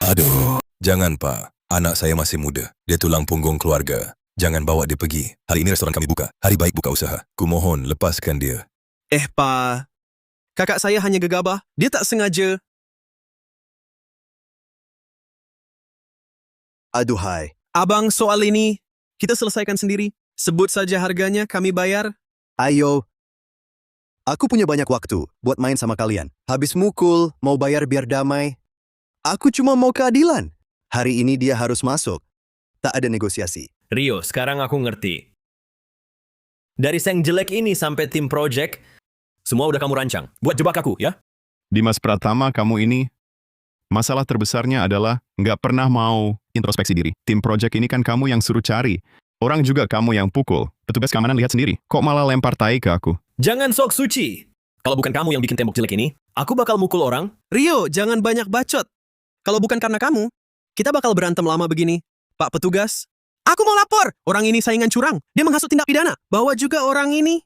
S2: Aduh, jangan Pak. Anak saya masih muda. Dia tulang punggung keluarga. Jangan bawa dia pergi. Hari ini restoran kami buka. Hari baik buka usaha. Kumohon, lepaskan dia.
S9: Pak. Kakak saya hanya gegabah. Dia tak sengaja.
S11: Aduhai.
S9: Abang, soal ini kita selesaikan sendiri. Sebut saja harganya, kami bayar.
S11: Ayo. Aku punya banyak waktu buat main sama kalian. Habis mukul, mau bayar biar damai. Aku cuma mau keadilan. Hari ini dia harus masuk. Tak ada negosiasi.
S4: Rio, sekarang aku ngerti. Dari seng jelek ini sampai tim project, semua udah kamu rancang. Buat jebak aku, ya?
S1: Dimas Pratama, kamu ini, masalah terbesarnya adalah nggak pernah mau introspeksi diri. Tim project ini kan kamu yang suruh cari. Orang juga kamu yang pukul. Petugas keamanan lihat sendiri. Kok malah lempar tai ke aku?
S4: Jangan sok suci. Kalau bukan kamu yang bikin tembok jelek ini, aku bakal mukul orang.
S9: Rio, jangan banyak bacot. Kalau bukan karena kamu, kita bakal berantem lama begini. Pak Petugas, aku mau lapor. Orang ini saingan curang. Dia menghasut tindak pidana. Bawa juga orang ini.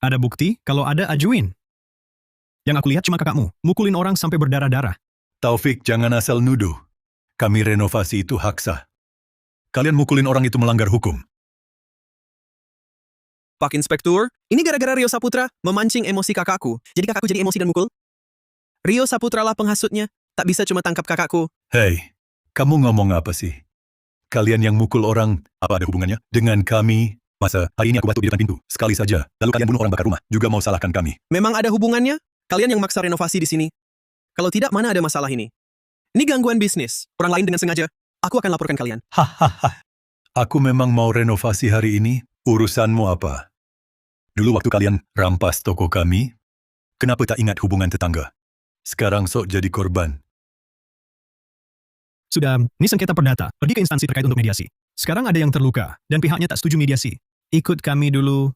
S7: Ada bukti? Kalau ada, ajuin. Yang aku lihat cuma kakakmu. Mukulin orang sampai berdarah-darah.
S3: Taufik, jangan asal nuduh. Kami renovasi itu hak sah. Kalian mukulin orang itu melanggar hukum.
S9: Pak Inspektur, ini gara-gara Rio Saputra memancing emosi kakakku. Jadi kakakku jadi emosi dan mukul. Rio Saputra lah penghasutnya. Tak bisa cuma tangkap kakakku.
S3: Hei, kamu ngomong apa sih? Kalian yang mukul orang, apa ada hubungannya dengan kami? Masa hari ini aku batuk di depan pintu, sekali saja. Lalu kalian bunuh orang bakar rumah, juga mau salahkan kami.
S9: Memang ada hubungannya? Kalian yang maksa renovasi di sini. Kalau tidak, mana ada masalah ini? Ini gangguan bisnis. Orang lain dengan sengaja. Aku akan laporkan kalian.
S3: Hahaha. Aku memang mau renovasi hari ini. Urusanmu apa? Dulu waktu kalian rampas toko kami, kenapa tak ingat hubungan tetangga? Sekarang sok jadi korban.
S7: Sudah, ini sengketa perdata. Pergi ke instansi terkait untuk mediasi. Sekarang ada yang terluka, dan pihaknya tak setuju mediasi. Ikut kami dulu.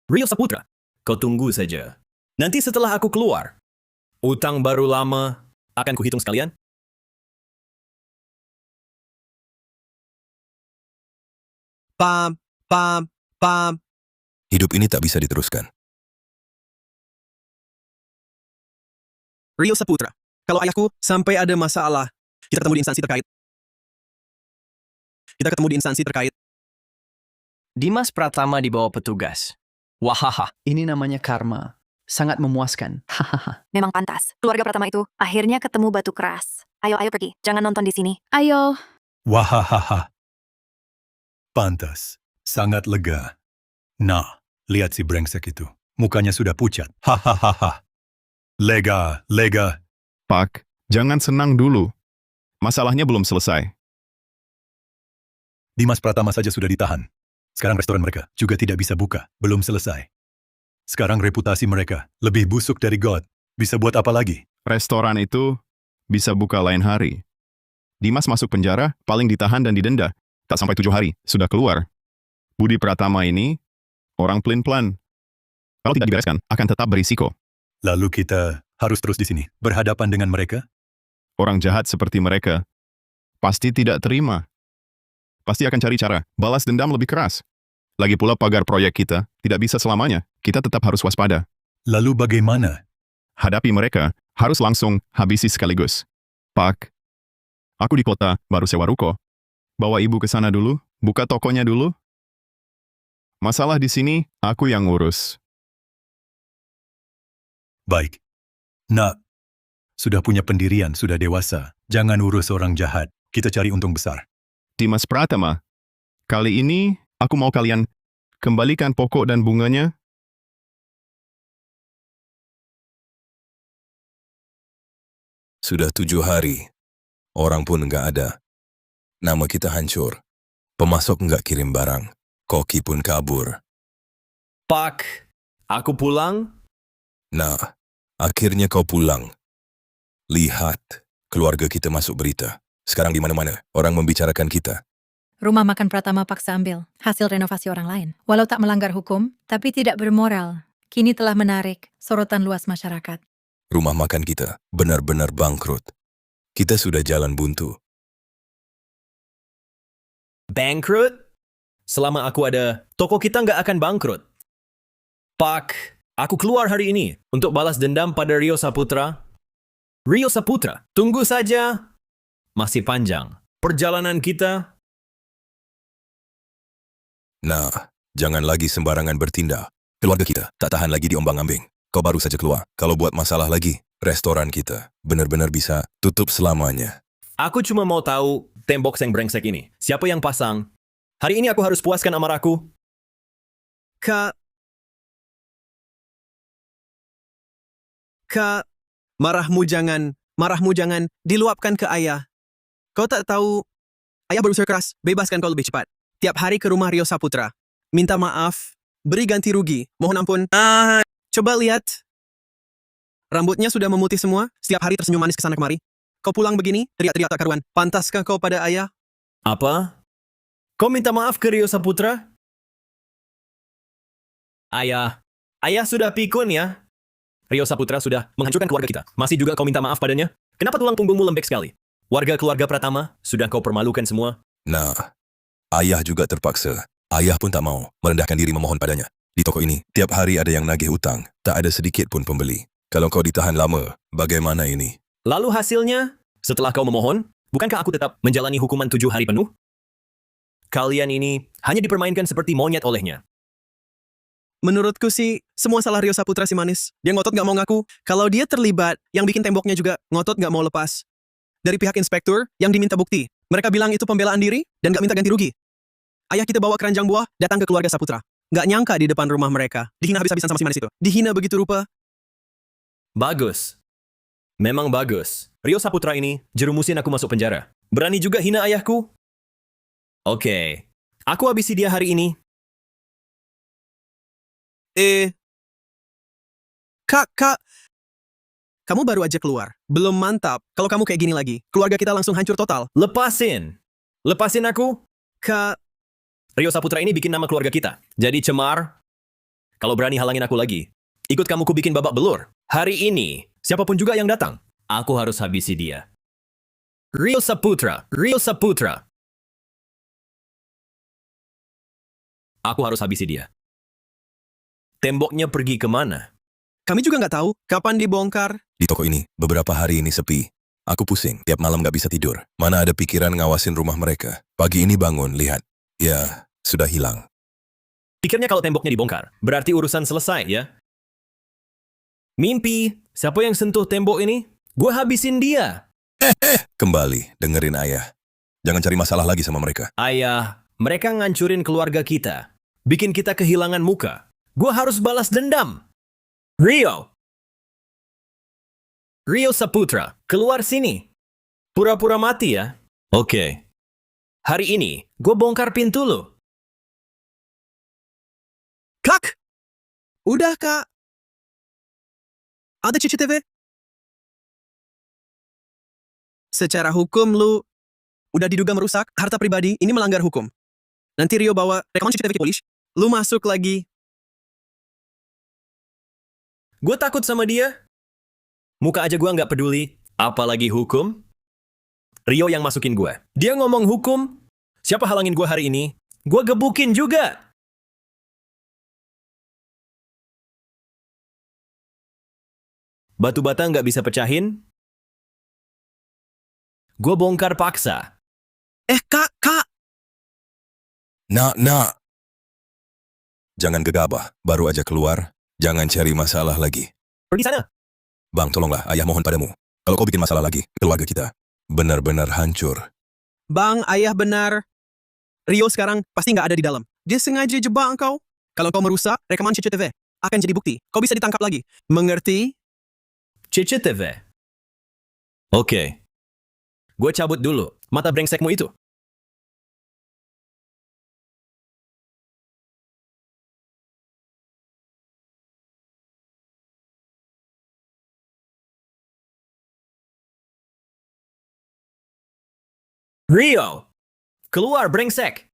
S4: Rio Saputra, kau tunggu saja. Nanti setelah aku keluar, utang baru lama akan kuhitung sekalian.
S9: Pam, pam, pam.
S2: Hidup ini tak bisa diteruskan.
S9: Rio Saputra, kalau ayahku sampai ada masalah, kita ketemu di instansi terkait. Kita ketemu di instansi terkait.
S5: Dimas Pratama dibawa petugas. Wahaha, ini namanya karma. Sangat memuaskan. Hahaha.
S6: Memang pantas. Keluarga pertama itu akhirnya ketemu batu keras. Ayo, ayo pergi. Jangan nonton di sini.
S8: Ayo,
S3: Wahahaha. Pantas. Sangat lega. Nah, lihat si brengsek itu. Mukanya sudah pucat. Hahaha. Lega, lega.
S1: Pak, jangan senang dulu. Masalahnya belum selesai.
S3: Dimas Pratama saja sudah ditahan. Sekarang restoran mereka juga tidak bisa buka. Belum selesai. Sekarang reputasi mereka lebih busuk dari God. Bisa buat apa lagi?
S1: Restoran itu bisa buka lain hari. Dimas masuk penjara, paling ditahan dan didenda. Tak sampai 7 hari, sudah keluar. Budi Pratama ini, orang pelin-pelan. Kalau tidak dibereskan, akan tetap berisiko.
S3: Lalu kita harus terus di sini, berhadapan dengan mereka?
S1: Orang jahat seperti mereka pasti tidak terima. Pasti akan cari cara balas dendam lebih keras. Lagi pula pagar proyek kita tidak bisa selamanya. Kita tetap harus waspada.
S3: Lalu bagaimana?
S1: Hadapi mereka, harus langsung habisi sekaligus. Pak, aku di kota, baru sewa ruko. Bawa ibu ke sana dulu, buka tokonya dulu. Masalah di sini, aku yang ngurus.
S3: Baik. Nak, sudah punya pendirian, sudah dewasa. Jangan urus orang jahat. Kita cari untung besar.
S1: Dimas Pratama, kali ini aku mau kalian kembalikan pokok dan bunganya.
S2: Sudah 7 hari. Orang pun nggak ada. Nama kita hancur. Pemasok nggak kirim barang. Koki pun kabur.
S4: Pak, aku pulang.
S2: Nah, akhirnya kau pulang. Lihat, keluarga kita masuk berita. Sekarang di mana-mana, orang membicarakan kita.
S8: rumah makan Pratama paksa ambil hasil renovasi orang lain. Walau tak melanggar hukum, tapi tidak bermoral. Kini telah menarik sorotan luas masyarakat.
S2: Rumah makan kita benar-benar bangkrut. Kita sudah jalan buntu.
S4: Bangkrut? Selama aku ada, toko kita nggak akan bangkrut. Pak, aku keluar hari ini untuk balas dendam pada Rio Saputra. Rio Saputra, tunggu saja. Masih panjang. Perjalanan kita.
S2: Nah, jangan lagi sembarangan bertindak. Keluarga kita tak tahan lagi diombang-ambing. Kau baru saja keluar. Kalau buat masalah lagi, restoran kita benar-benar bisa tutup selamanya.
S4: Aku cuma mau tahu tembok seng brengsek ini. Siapa yang pasang? Hari ini aku harus puaskan amarahku.
S9: Kak, marahmu jangan diluapkan ke ayah. Kau tak tahu, ayah berusaha keras, bebaskan kau lebih cepat. Tiap hari ke rumah Rio Saputra, minta maaf, beri ganti rugi, mohon ampun. Coba lihat, rambutnya sudah memutih semua, setiap hari tersenyum manis kesana kemari. Kau pulang begini, teriak-teriak tak karuan. Pantaskah kau pada ayah?
S4: Apa? Kau minta maaf ke Rio Saputra? Ayah sudah pikun ya. Rio Saputra sudah menghancurkan keluarga kita. Masih juga kau minta maaf padanya? Kenapa tulang punggungmu lembek sekali? Warga-keluarga Pratama sudah kau permalukan semua.
S2: Nah, ayah juga terpaksa. Ayah pun tak mau merendahkan diri memohon padanya. Di toko ini, tiap hari ada yang nagih utang. Tak ada sedikit pun pembeli. Kalau kau ditahan lama, bagaimana ini?
S4: Lalu hasilnya, setelah kau memohon, bukankah aku tetap menjalani hukuman 7 hari penuh? Kalian ini hanya dipermainkan seperti monyet olehnya.
S9: Menurutku sih, semua salah Rio Saputra si manis. Dia ngotot gak mau ngaku. Kalau dia terlibat, yang bikin temboknya juga ngotot gak mau lepas. Dari pihak inspektur, yang diminta bukti. Mereka bilang itu pembelaan diri, dan gak minta ganti rugi. Ayah kita bawa keranjang buah, datang ke keluarga Saputra. Gak nyangka di depan rumah mereka. Dihina habis-habisan sama si manis itu. Dihina begitu rupa.
S4: Bagus. Memang bagus. Rio Saputra ini jerumusin aku masuk penjara. Berani juga hina ayahku? Oke. Aku habisi dia hari ini.
S9: Kak, kamu baru aja keluar. Belum mantap. Kalau kamu kayak gini lagi, keluarga kita langsung hancur total.
S4: Lepasin. Lepasin aku.
S9: Kak,
S4: Rio Saputra ini bikin nama keluarga kita. Jadi Cemar, kalau berani halangin aku lagi, ikut kamu ku bikin babak belur. Hari ini, siapapun juga yang datang, aku harus habisi dia. Rio Saputra, Rio Saputra. Aku harus habisi dia. Temboknya pergi kemana?
S9: kami juga nggak tahu kapan dibongkar.
S2: Di toko ini, beberapa hari ini sepi. Aku pusing, tiap malam gak bisa tidur. Mana ada pikiran ngawasin rumah mereka. Pagi ini bangun, lihat. Ya, sudah hilang.
S4: Pikirnya kalau temboknya dibongkar, berarti urusan selesai ya? Mimpi, siapa yang sentuh tembok ini? Gue habisin dia.
S2: Kembali, dengerin ayah. Jangan cari masalah lagi sama mereka.
S4: Ayah, mereka ngancurin keluarga kita. Bikin kita kehilangan muka. Gue harus balas dendam. Rio! Rio Saputra, keluar sini. Pura-pura mati ya? Oke. Hari ini, gue bongkar pintu lo.
S9: Kak! Udah, Kak. Ada CCTV? Secara hukum, lu udah diduga merusak harta pribadi, ini melanggar hukum. Nanti Rio bawa rekaman CCTV ke polisi. Lu masuk lagi.
S4: Gue takut sama dia. Muka aja gue nggak peduli. Apalagi hukum. Rio yang masukin gue. Dia ngomong hukum. Siapa halangin gue hari ini? Gue gebukin juga. Batu bata nggak bisa pecahin. Gue bongkar paksa.
S9: Kak!
S2: Nak. Jangan gegabah, baru aja keluar. Jangan cari masalah lagi.
S4: Pergi sana.
S2: Bang, tolonglah, ayah mohon padamu. Kalau kau bikin masalah lagi, keluarga kita benar-benar hancur.
S9: Bang, ayah benar. Rio sekarang pasti nggak ada di dalam. Dia sengaja jebak engkau. Kalau kau merusak rekaman CCTV, akan jadi bukti. Kau bisa ditangkap lagi. Mengerti?
S4: CCTV. Oke. Gue cabut dulu. Mata brengsekmu itu. Rio! Keluar, brengsek!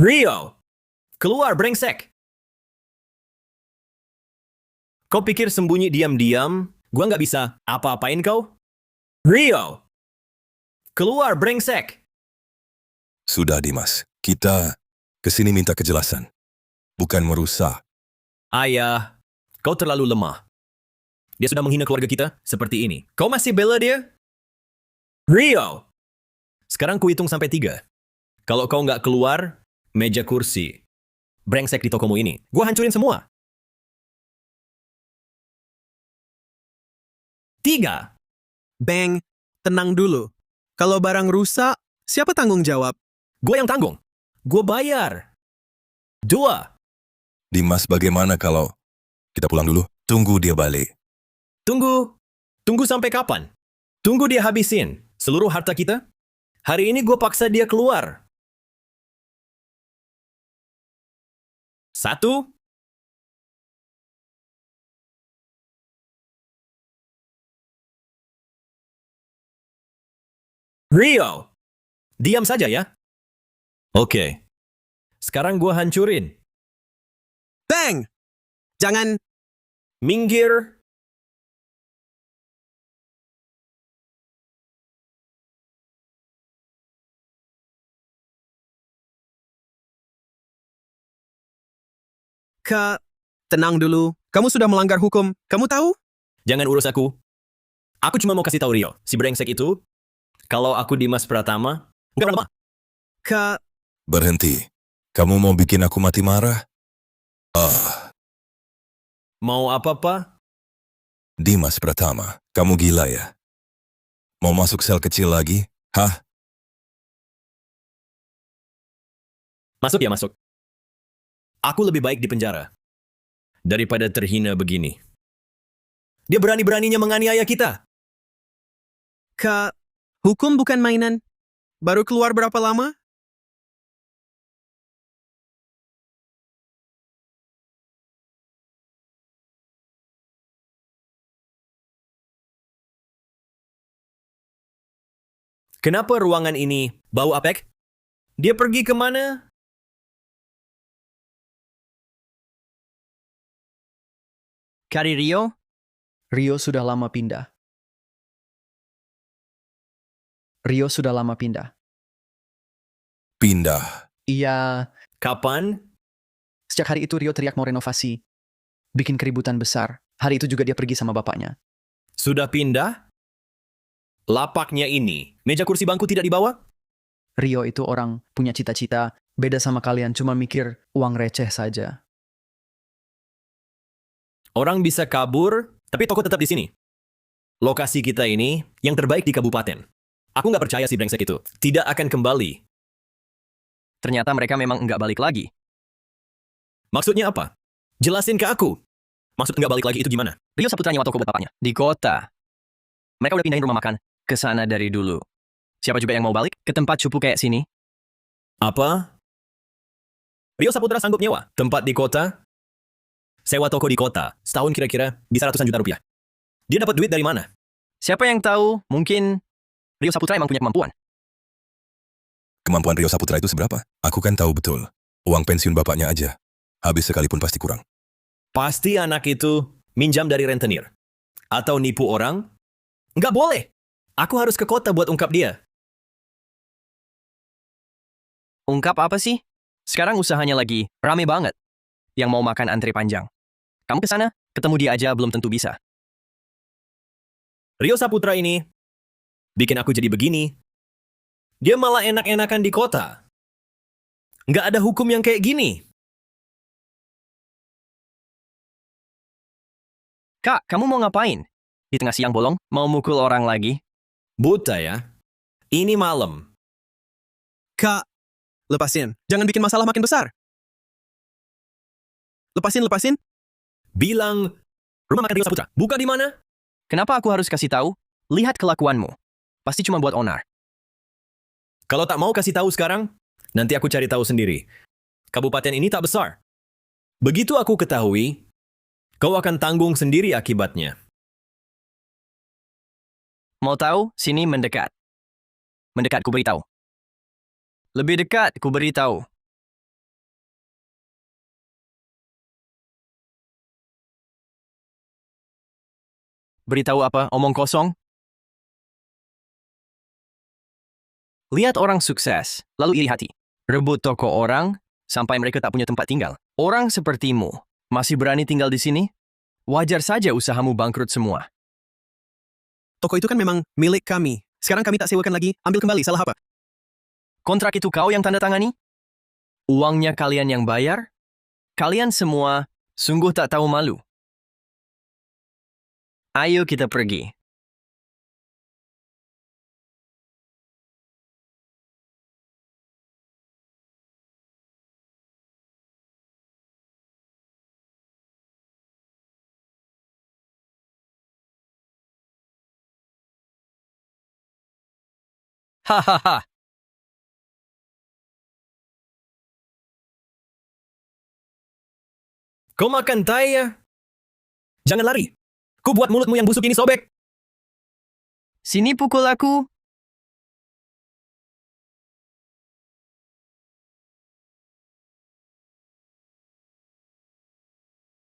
S4: Rio! Keluar, brengsek! Kau pikir sembunyi diam-diam? Gua nggak bisa apa-apain kau? Rio! Keluar, brengsek!
S2: Sudah, Dimas. Kita kesini minta kejelasan. Bukan merusak.
S4: Ayah, kau terlalu lemah. Dia sudah menghina keluarga kita seperti ini. Kau masih bela dia? Rio! Sekarang kuhitung sampai 3. Kalau kau nggak keluar, meja kursi. Brengsek di tokomu ini. Gua hancurin semua. 3.
S9: Bang, tenang dulu. Kalau barang rusak, siapa tanggung jawab?
S4: Gue yang tanggung. Gue bayar. 2.
S2: Dimas, bagaimana kalau kita pulang dulu? Tunggu dia balik.
S4: Tunggu. Tunggu sampai kapan? Tunggu dia habisin seluruh harta kita? Hari ini gue paksa dia keluar. 1. Rio, diam saja ya. Oke. Sekarang gue hancurin.
S9: Bang! Jangan...
S4: Minggir.
S9: Kak, tenang dulu. Kamu sudah melanggar hukum. Kamu tahu?
S4: Jangan urus aku. Aku cuma mau kasih tahu Rio, si brengsek itu, kalau aku Dimas Pratama, nggak lama.
S9: Kak,
S2: Berhenti. Kamu mau bikin aku mati marah?
S4: Mau apa, Pak?
S2: Dimas Pratama, kamu gila ya? Mau masuk sel kecil lagi? Hah?
S4: Masuk ya, masuk. Aku lebih baik di penjara daripada terhina begini. Dia berani-beraninya menganiaya kita.
S9: Kak, hukum bukan mainan. Baru keluar berapa lama?
S4: Kenapa ruangan ini bau apek? Dia pergi kemana?
S5: Kari Rio? Rio sudah lama pindah. Rio sudah lama pindah.
S2: Pindah.
S5: Iya,
S4: Kapan?
S5: sejak hari itu Rio teriak mau renovasi. Bikin keributan besar. Hari itu juga dia pergi sama bapaknya.
S4: Sudah pindah? Lapaknya ini, meja kursi bangku tidak dibawa?
S5: Rio itu orang punya cita-cita, beda sama kalian cuma mikir uang receh saja.
S4: Orang bisa kabur, tapi toko tetap di sini. Lokasi kita ini yang terbaik di kabupaten. Aku nggak percaya si brengsek itu. Tidak akan kembali.
S5: Ternyata mereka memang nggak balik lagi.
S4: Maksudnya apa? Jelasin ke aku. Maksud nggak balik lagi itu gimana?
S5: Rio Saputra nyewa toko buat bapaknya. Di kota. Mereka udah pindahin rumah makan ke sana dari dulu. Siapa juga yang mau balik ke tempat cupu kayak sini?
S4: Apa? Rio Saputra sanggup nyewa tempat di kota? Sewa toko di kota, setahun kira-kira bisa ratusan juta rupiah. Dia dapat duit dari mana?
S5: Siapa yang tahu? Mungkin Rio Saputra emang punya kemampuan.
S2: Kemampuan Rio Saputra itu seberapa? Aku kan tahu betul. Uang pensiun bapaknya aja. Habis sekalipun pasti kurang.
S4: Pasti anak itu minjam dari rentenir. Atau nipu orang? Nggak boleh! Aku harus ke kota buat ungkap dia.
S5: Ungkap apa sih? Sekarang usahanya lagi rame banget. Yang mau makan antre panjang. Kamu ke sana, ketemu dia aja belum tentu bisa.
S4: Rio Saputra ini bikin aku jadi begini. Dia malah enak-enakan di kota. Nggak ada hukum yang kayak gini.
S5: Kak, kamu mau ngapain? Di tengah siang bolong, mau mukul orang lagi?
S4: Buta ya. Ini malam.
S9: Kak, lepasin. Jangan bikin masalah makin besar. Lepasin.
S4: Bilang, rumah makan Rio Saputra. Buka di mana?
S5: Kenapa aku harus kasih tahu? Lihat kelakuanmu. Pasti cuma buat onar.
S4: Kalau tak mau kasih tahu sekarang, nanti aku cari tahu sendiri. Kabupaten ini tak besar. Begitu aku ketahui, kau akan tanggung sendiri akibatnya.
S5: Mau tahu? Sini mendekat. Mendekat, ku beritahu. Lebih dekat, ku beritahu. Beritahu apa? Omong kosong? Lihat orang sukses, lalu iri hati. Rebut toko orang, sampai mereka tak punya tempat tinggal. Orang sepertimu, masih berani tinggal di sini? Wajar saja usahamu bangkrut semua.
S9: Toko itu kan memang milik kami. Sekarang kami tak sewakan lagi, ambil kembali, salah apa?
S5: Kontrak itu kau yang tanda tangani? Uangnya kalian yang bayar? Kalian semua sungguh tak tahu malu. Ayo kita pergi. Hahaha.
S4: Kau makan tai ya? Jangan lari. Ku buat mulutmu yang busuk ini sobek.
S5: Sini pukul aku.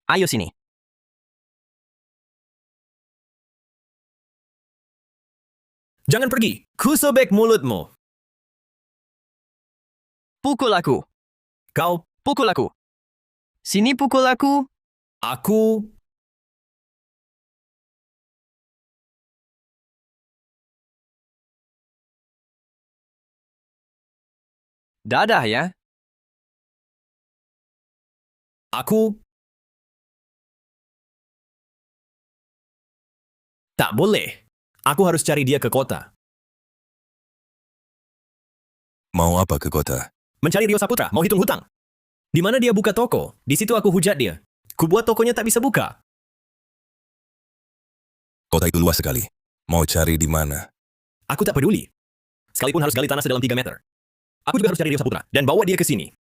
S5: Ayo sini.
S4: Jangan pergi. Ku sobek mulutmu.
S5: Pukul aku.
S4: Kau,
S5: Pukul aku. Sini pukul aku.
S4: aku,
S5: Dadah ya.
S4: aku. Tak boleh. Aku harus cari dia ke kota.
S2: Mau apa ke kota?
S4: Mencari Rio Saputra, mau hitung hutang. Di mana dia buka toko? Di situ aku hujat dia. Ku buat tokonya tak bisa buka.
S2: Kota itu luas sekali. Mau cari di mana?
S4: Aku tak peduli. Sekalipun harus gali tanah sedalam 3 meter. Aku juga harus cari Rio Saputra dan bawa dia ke sini.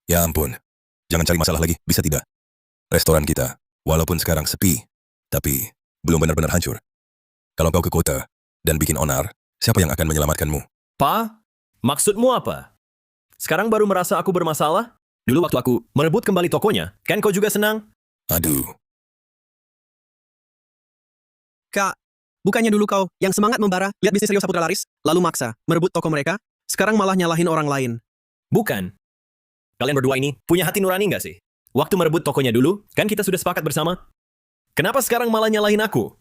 S2: Ya ampun. Jangan cari masalah lagi, bisa tidak? Restoran kita, walaupun sekarang sepi, tapi belum benar-benar hancur. Kalau kau ke kota dan bikin onar, siapa yang akan menyelamatkanmu?
S4: Pa, maksudmu apa? Sekarang baru merasa aku bermasalah? Dulu waktu aku merebut kembali tokonya, kan kau juga senang?
S2: Aduh,
S9: Kak, bukannya dulu kau yang semangat membara, lihat bisnis Rio Saputra laris, lalu maksa, merebut toko mereka, sekarang malah nyalahin orang lain.
S4: Bukan. Kalian berdua ini punya hati nurani nggak sih? Waktu merebut tokonya dulu, kan kita sudah sepakat bersama? Kenapa sekarang malah nyalahin aku?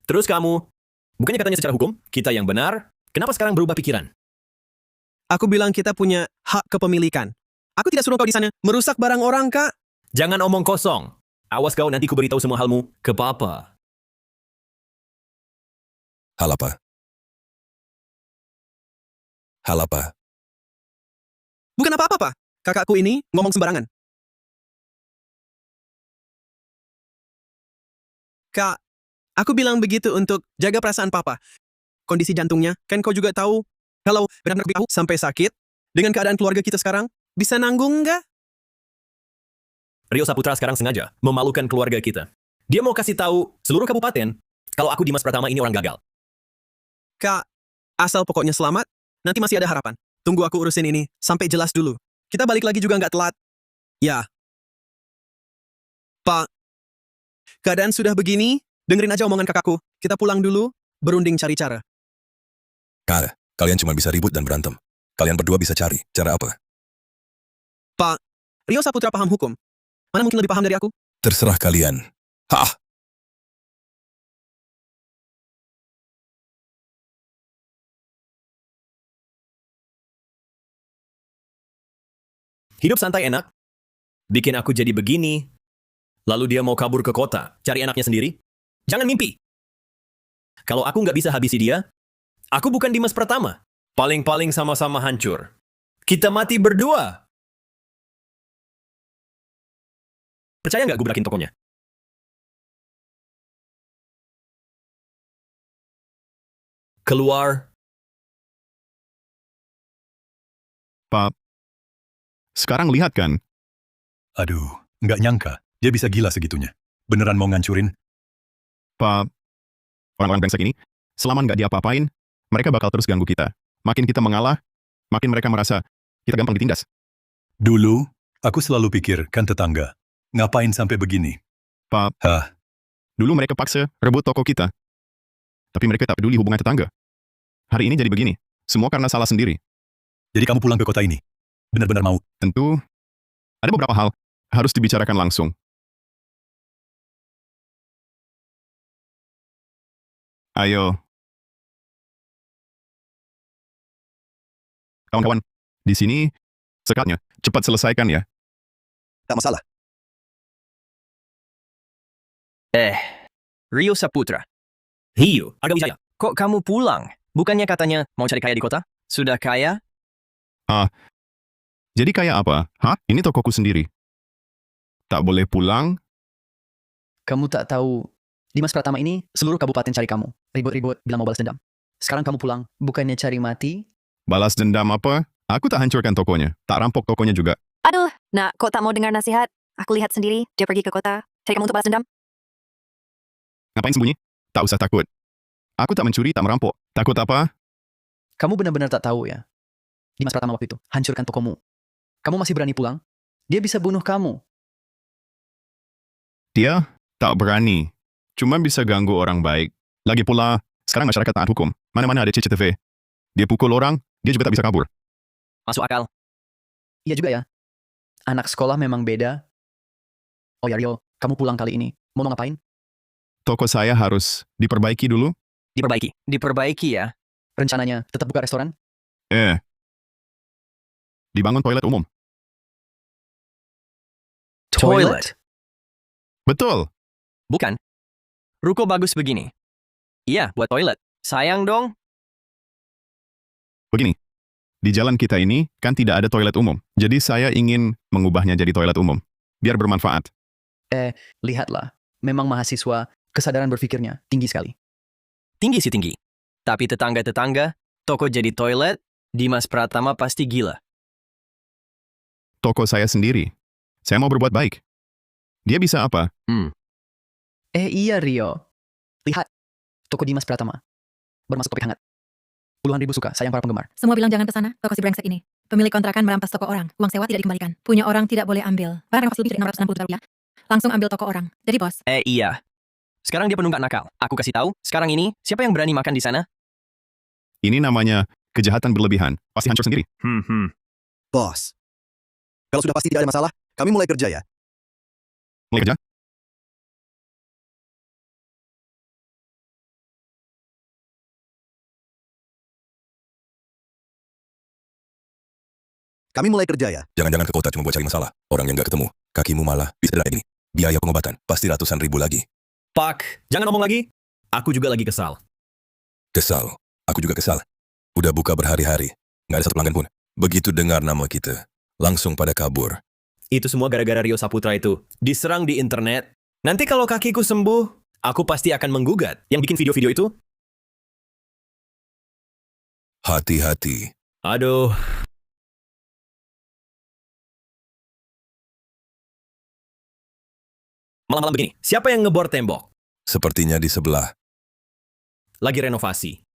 S4: Terus kamu, bukannya katanya secara hukum, kita yang benar, kenapa sekarang berubah pikiran?
S9: Aku bilang kita punya hak kepemilikan. Aku tidak suruh kau di sana merusak barang orang, Kak.
S4: Jangan omong kosong. Awas kau, nanti ku beritahu semua halmu ke papa.
S2: hal apa? Hal apa?
S9: Bukan apa-apa, Pak. Kakakku ini ngomong sembarangan. Kak, aku bilang begitu untuk jaga perasaan papa. Kondisi jantungnya, kan kau juga tahu. Kalau benar-benar tahu sampai sakit, dengan keadaan keluarga kita sekarang, bisa nanggung nggak?
S4: Rio Saputra sekarang sengaja memalukan keluarga kita. Dia mau kasih tahu seluruh kabupaten kalau aku Dimas Pratama ini orang gagal.
S9: Kak, asal pokoknya selamat, nanti masih ada harapan. Tunggu aku urusin ini, sampai jelas dulu. Kita balik lagi juga nggak telat. Ya. Pak, keadaan sudah begini, dengerin aja omongan kakakku. Kita pulang dulu, berunding cari cara.
S2: Kak, kalian cuma bisa ribut dan berantem. Kalian berdua bisa cari cara apa?
S9: Pak, Rio Saputra paham hukum. Mana mungkin lebih paham dari aku?
S2: Terserah kalian. Hah!
S4: Hidup santai enak. Bikin aku jadi begini. Lalu dia mau kabur ke kota, cari anaknya sendiri. Jangan mimpi. Kalau aku nggak bisa habisi dia, aku bukan Dimas Pratama. Paling-paling sama-sama hancur. Kita mati berdua. Percaya nggak gue berakin tokonya? Keluar.
S1: Pap, sekarang lihat kan,
S3: Aduh, nggak nyangka. Dia bisa gila segitunya. Beneran mau ngancurin?
S1: Pap, orang-orang brengsek ini, selama nggak diapa-apain, mereka bakal terus ganggu kita. Makin kita mengalah, makin mereka merasa kita gampang ditindas.
S3: Dulu, aku selalu pikir, kan tetangga. Ngapain sampai begini?
S1: Pap,
S3: Hah,
S1: dulu mereka paksa rebut toko kita. Tapi mereka tak peduli hubungan tetangga. Hari ini jadi begini, semua karena salah sendiri.
S3: jadi kamu pulang ke kota ini? Benar-benar mau?
S1: Tentu, ada beberapa hal harus dibicarakan langsung. Ayo. Kawan-kawan, di sini, sekatnya, cepat selesaikan ya.
S11: Tak masalah.
S5: Rio Saputra,
S4: Hiyo, Arga Wijaya.
S5: kok kamu pulang? Bukannya katanya mau cari kaya di kota? Sudah kaya?
S1: Jadi kayak apa? Hah? Ini tokoku sendiri. Tak boleh pulang?
S5: Kamu tak tahu, Dimas Pratama ini seluruh kabupaten cari kamu. Ribut-ribut bilang mau balas dendam. Sekarang kamu pulang, bukannya cari mati?
S1: Balas dendam apa? Aku tak hancurkan tokonya. Tak rampok tokonya juga.
S6: Aduh, nak, kok tak mau dengar nasihat? Aku lihat sendiri, dia pergi ke kota. Cari kamu untuk balas dendam.
S1: Ngapain sembunyi? Tak usah takut. Aku tak mencuri, tak merampok. Takut apa?
S5: Kamu benar-benar tak tahu ya. Dimas Pratama waktu itu, hancurkan tokomu. Kamu masih berani pulang? Dia bisa bunuh kamu.
S1: Dia tak berani. Cuma bisa ganggu orang baik. Lagi pula, sekarang masyarakat taat hukum. Mana-mana ada CCTV. Dia pukul orang, dia juga tak bisa kabur.
S5: Masuk akal. Iya juga ya. Anak sekolah memang beda. Oh ya Rio, kamu pulang kali ini. Mau ngapain?
S1: Toko saya harus diperbaiki dulu.
S5: Diperbaiki. Diperbaiki ya. Rencananya tetap buka restoran?
S1: Dibangun toilet umum.
S5: Toilet?
S1: Betul.
S5: Bukan. Ruko bagus begini. Iya, buat toilet. Sayang dong.
S1: Begini. Di jalan kita ini kan tidak ada toilet umum. Jadi saya ingin mengubahnya jadi toilet umum. Biar bermanfaat.
S5: Lihatlah. Memang mahasiswa, kesadaran berpikirnya tinggi sekali. Tinggi sih tinggi. Tapi tetangga-tetangga, toko jadi toilet, Dimas Pratama pasti gila.
S1: Toko saya sendiri. Saya mau berbuat baik. Dia bisa apa?
S5: Iya Rio. Lihat, toko Dimas Pratama. Bermasuk topik hangat. Puluhan ribu suka, sayang para penggemar.
S8: Semua bilang jangan ke sana, toko si brengsek ini. Pemilik kontrakan merampas toko orang, uang sewa tidak dikembalikan. Punya orang tidak boleh ambil. Barang renovasi lebih dari 660 juta rupiah. Langsung ambil toko orang. Jadi bos,
S5: Iya. Sekarang dia penunggak nakal. Aku kasih tahu, sekarang ini, siapa yang berani makan di sana?
S1: Ini namanya kejahatan berlebihan. Pasti hancur sendiri.
S11: Bos. Kalau sudah pasti tidak ada masalah, kami mulai kerja ya.
S1: Mulai kerja?
S11: Kami mulai kerja ya.
S2: Jangan-jangan ke kota cuma buat cari masalah. Orang yang nggak ketemu, kakimu malah bisa kayak gini. Biaya pengobatan pasti ratusan ribu lagi.
S4: Pak, jangan ngomong lagi. Aku juga lagi kesal.
S2: Kesal. Aku juga kesal. Udah buka berhari-hari. Nggak ada satu pelanggan pun. Begitu dengar nama kita, langsung pada kabur.
S4: Itu semua gara-gara Rio Saputra itu. Diserang di internet. Nanti kalau kakiku sembuh, aku pasti akan menggugat. Yang bikin video-video itu?
S2: Hati-hati.
S4: Aduh. Malam-malam begini, siapa yang ngebor tembok?
S2: Sepertinya di sebelah.
S4: Lagi renovasi.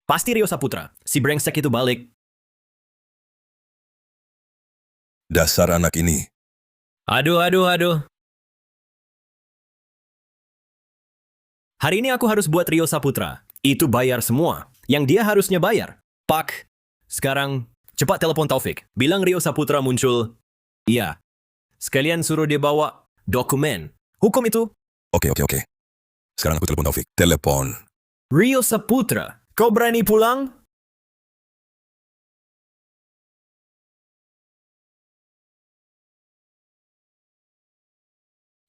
S4: Pasti Rio Saputra. Si brengsek itu balik.
S2: Dasar anak ini.
S4: Aduh. Hari ini aku harus buat Rio Saputra. Itu bayar semua. Yang dia harusnya bayar. Pak, sekarang cepat telepon Taufik. Bilang Rio Saputra muncul. Iya. Sekalian suruh dia bawa dokumen. Hukum itu.
S2: Oke. Sekarang aku telepon Taufik. Telepon.
S4: Rio Saputra, kau berani pulang?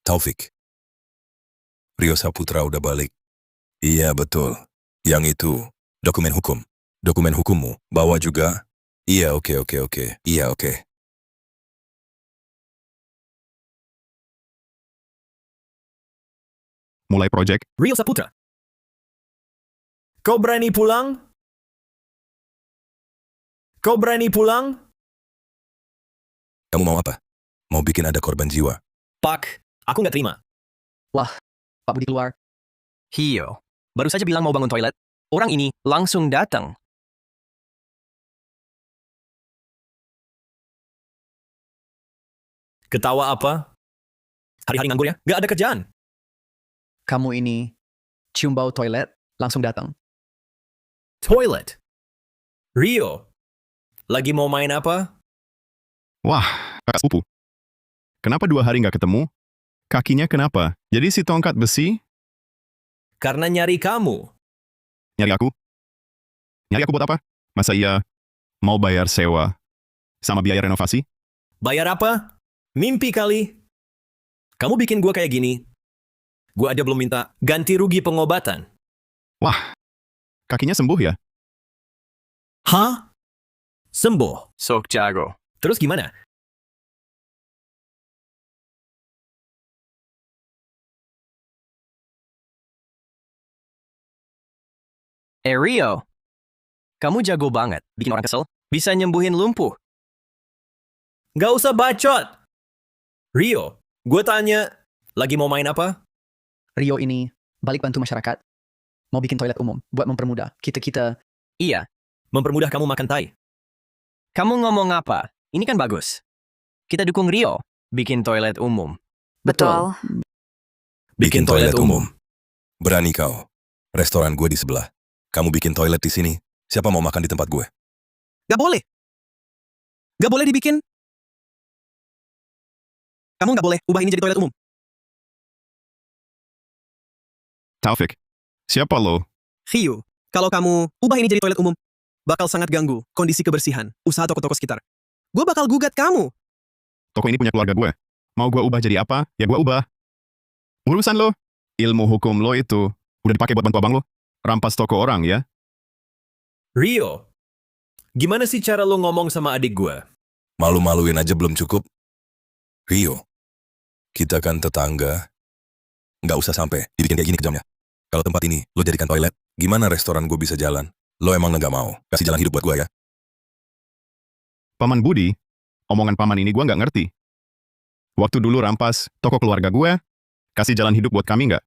S2: Taufik. Rio Saputra udah balik. Iya, betul. Yang itu, dokumen hukum. Dokumen hukummu, bawa juga. Iya, oke. Iya, oke.
S1: Mulai project.
S4: Rio Saputra. Kau berani pulang? Kau berani pulang?
S2: Kamu mau apa? Mau bikin ada korban jiwa?
S4: Pak, aku nggak terima.
S5: Pak Budi keluar. Hio, baru saja bilang mau bangun toilet. Orang ini langsung datang.
S4: Ketawa apa? Hari-hari nganggur ya? Nggak ada kerjaan.
S5: Kamu ini cium bau toilet, langsung datang.
S4: Toilet. Rio, lagi mau main apa?
S1: Wah, kakak sepupu. Kenapa 2 hari nggak ketemu? Kakinya kenapa? Jadi si tongkat besi
S4: Karena nyari kamu.
S1: nyari aku? Nyari aku buat apa? Masa iya mau bayar sewa sama biaya renovasi?
S4: Bayar apa? Mimpi kali. Kamu bikin gua kayak gini. Gua aja belum minta ganti rugi pengobatan.
S1: Wah, kakinya sembuh ya?
S4: Hah? Sembuh.
S5: Sok jago.
S4: Terus gimana?
S5: Rio, kamu jago banget bikin orang kesel. Bisa nyembuhin lumpuh.
S4: Nggak usah bacot. Rio, gue tanya, lagi mau main apa?
S5: Rio ini balik bantu masyarakat. Mau bikin toilet umum buat mempermudah kita. Iya,
S4: Mempermudah kamu makan tai.
S5: kamu ngomong apa? Ini kan bagus. Kita dukung Rio bikin toilet umum.
S6: Betul.
S2: Bikin toilet umum. Berani kau. Restoran gue di sebelah. Kamu bikin toilet di sini. Siapa mau makan di tempat gue?
S9: Gak boleh. Gak boleh dibikin. Kamu gak boleh ubah ini jadi toilet umum.
S1: Taufik, siapa lo?
S9: Rio, kalau kamu ubah ini jadi toilet umum, bakal sangat ganggu kondisi kebersihan usaha toko-toko sekitar. Gue bakal gugat kamu.
S1: Toko ini punya keluarga gue. Mau gue ubah jadi apa? Ya gue ubah. Urusan lo. Ilmu hukum lo itu udah dipakai buat bantu abang lo. Rampas toko orang ya.
S4: Rio, gimana sih cara lo ngomong sama adik gue?
S2: Malu-maluin aja belum cukup. Rio, kita kan tetangga. Nggak usah sampai dibikin kayak gini kejamnya. Kalau tempat ini lo jadikan toilet, gimana restoran gue bisa jalan? Lo emang nggak mau kasih jalan hidup buat gue ya?
S1: Paman Budi, omongan paman ini gue nggak ngerti. Waktu dulu rampas toko keluarga gue, kasih jalan hidup buat kami nggak?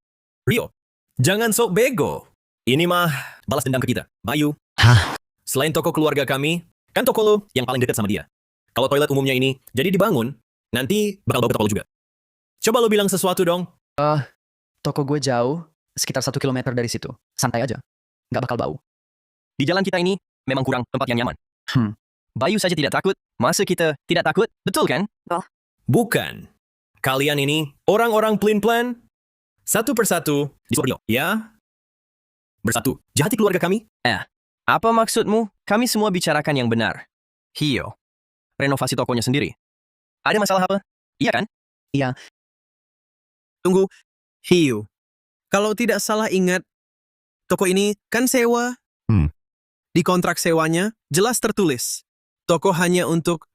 S4: Rio, Jangan sok bego. Ini mah balas dendam ke kita. Bayu.
S5: Hah?
S4: Selain toko keluarga kami, kan toko lo yang paling dekat sama dia. Kalau toilet umumnya ini jadi dibangun, nanti bakal bau ke toko lo juga. Coba lo bilang sesuatu dong.
S5: Toko gue jauh, sekitar 1 kilometer dari situ. Santai aja. Nggak bakal bau. Di jalan kita ini memang kurang tempat yang nyaman. Bayu saja tidak takut. Masa kita tidak takut? Betul kan?
S4: Bukan. Kalian ini orang-orang pelin-pelan. Satu persatu di studio, ya? Bersatu. Jahati keluarga kami.
S5: Apa maksudmu? Kami semua bicarakan yang benar. Hio. Renovasi tokonya sendiri. Ada masalah apa? Iya kan?
S9: Tunggu, Hiu. Kalau tidak salah ingat, toko ini kan sewa. Di kontrak sewanya jelas tertulis, toko hanya untuk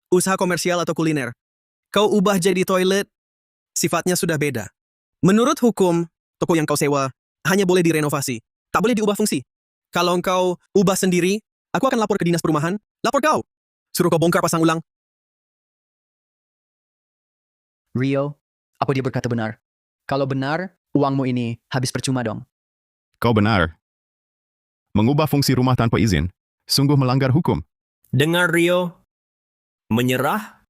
S9: usaha komersial atau kuliner. Kau ubah jadi toilet, sifatnya sudah beda. Menurut hukum, toko yang kau sewa hanya boleh direnovasi, tak boleh diubah fungsi. Kalau engkau ubah sendiri, aku akan lapor ke dinas perumahan. Lapor kau. Suruh kau bongkar pasang ulang.
S5: Rio, apa dia berkata benar? Kalau benar, uangmu ini habis percuma dong.
S1: Kau benar. Mengubah fungsi rumah tanpa izin, sungguh melanggar hukum.
S4: Dengar Rio, menyerah?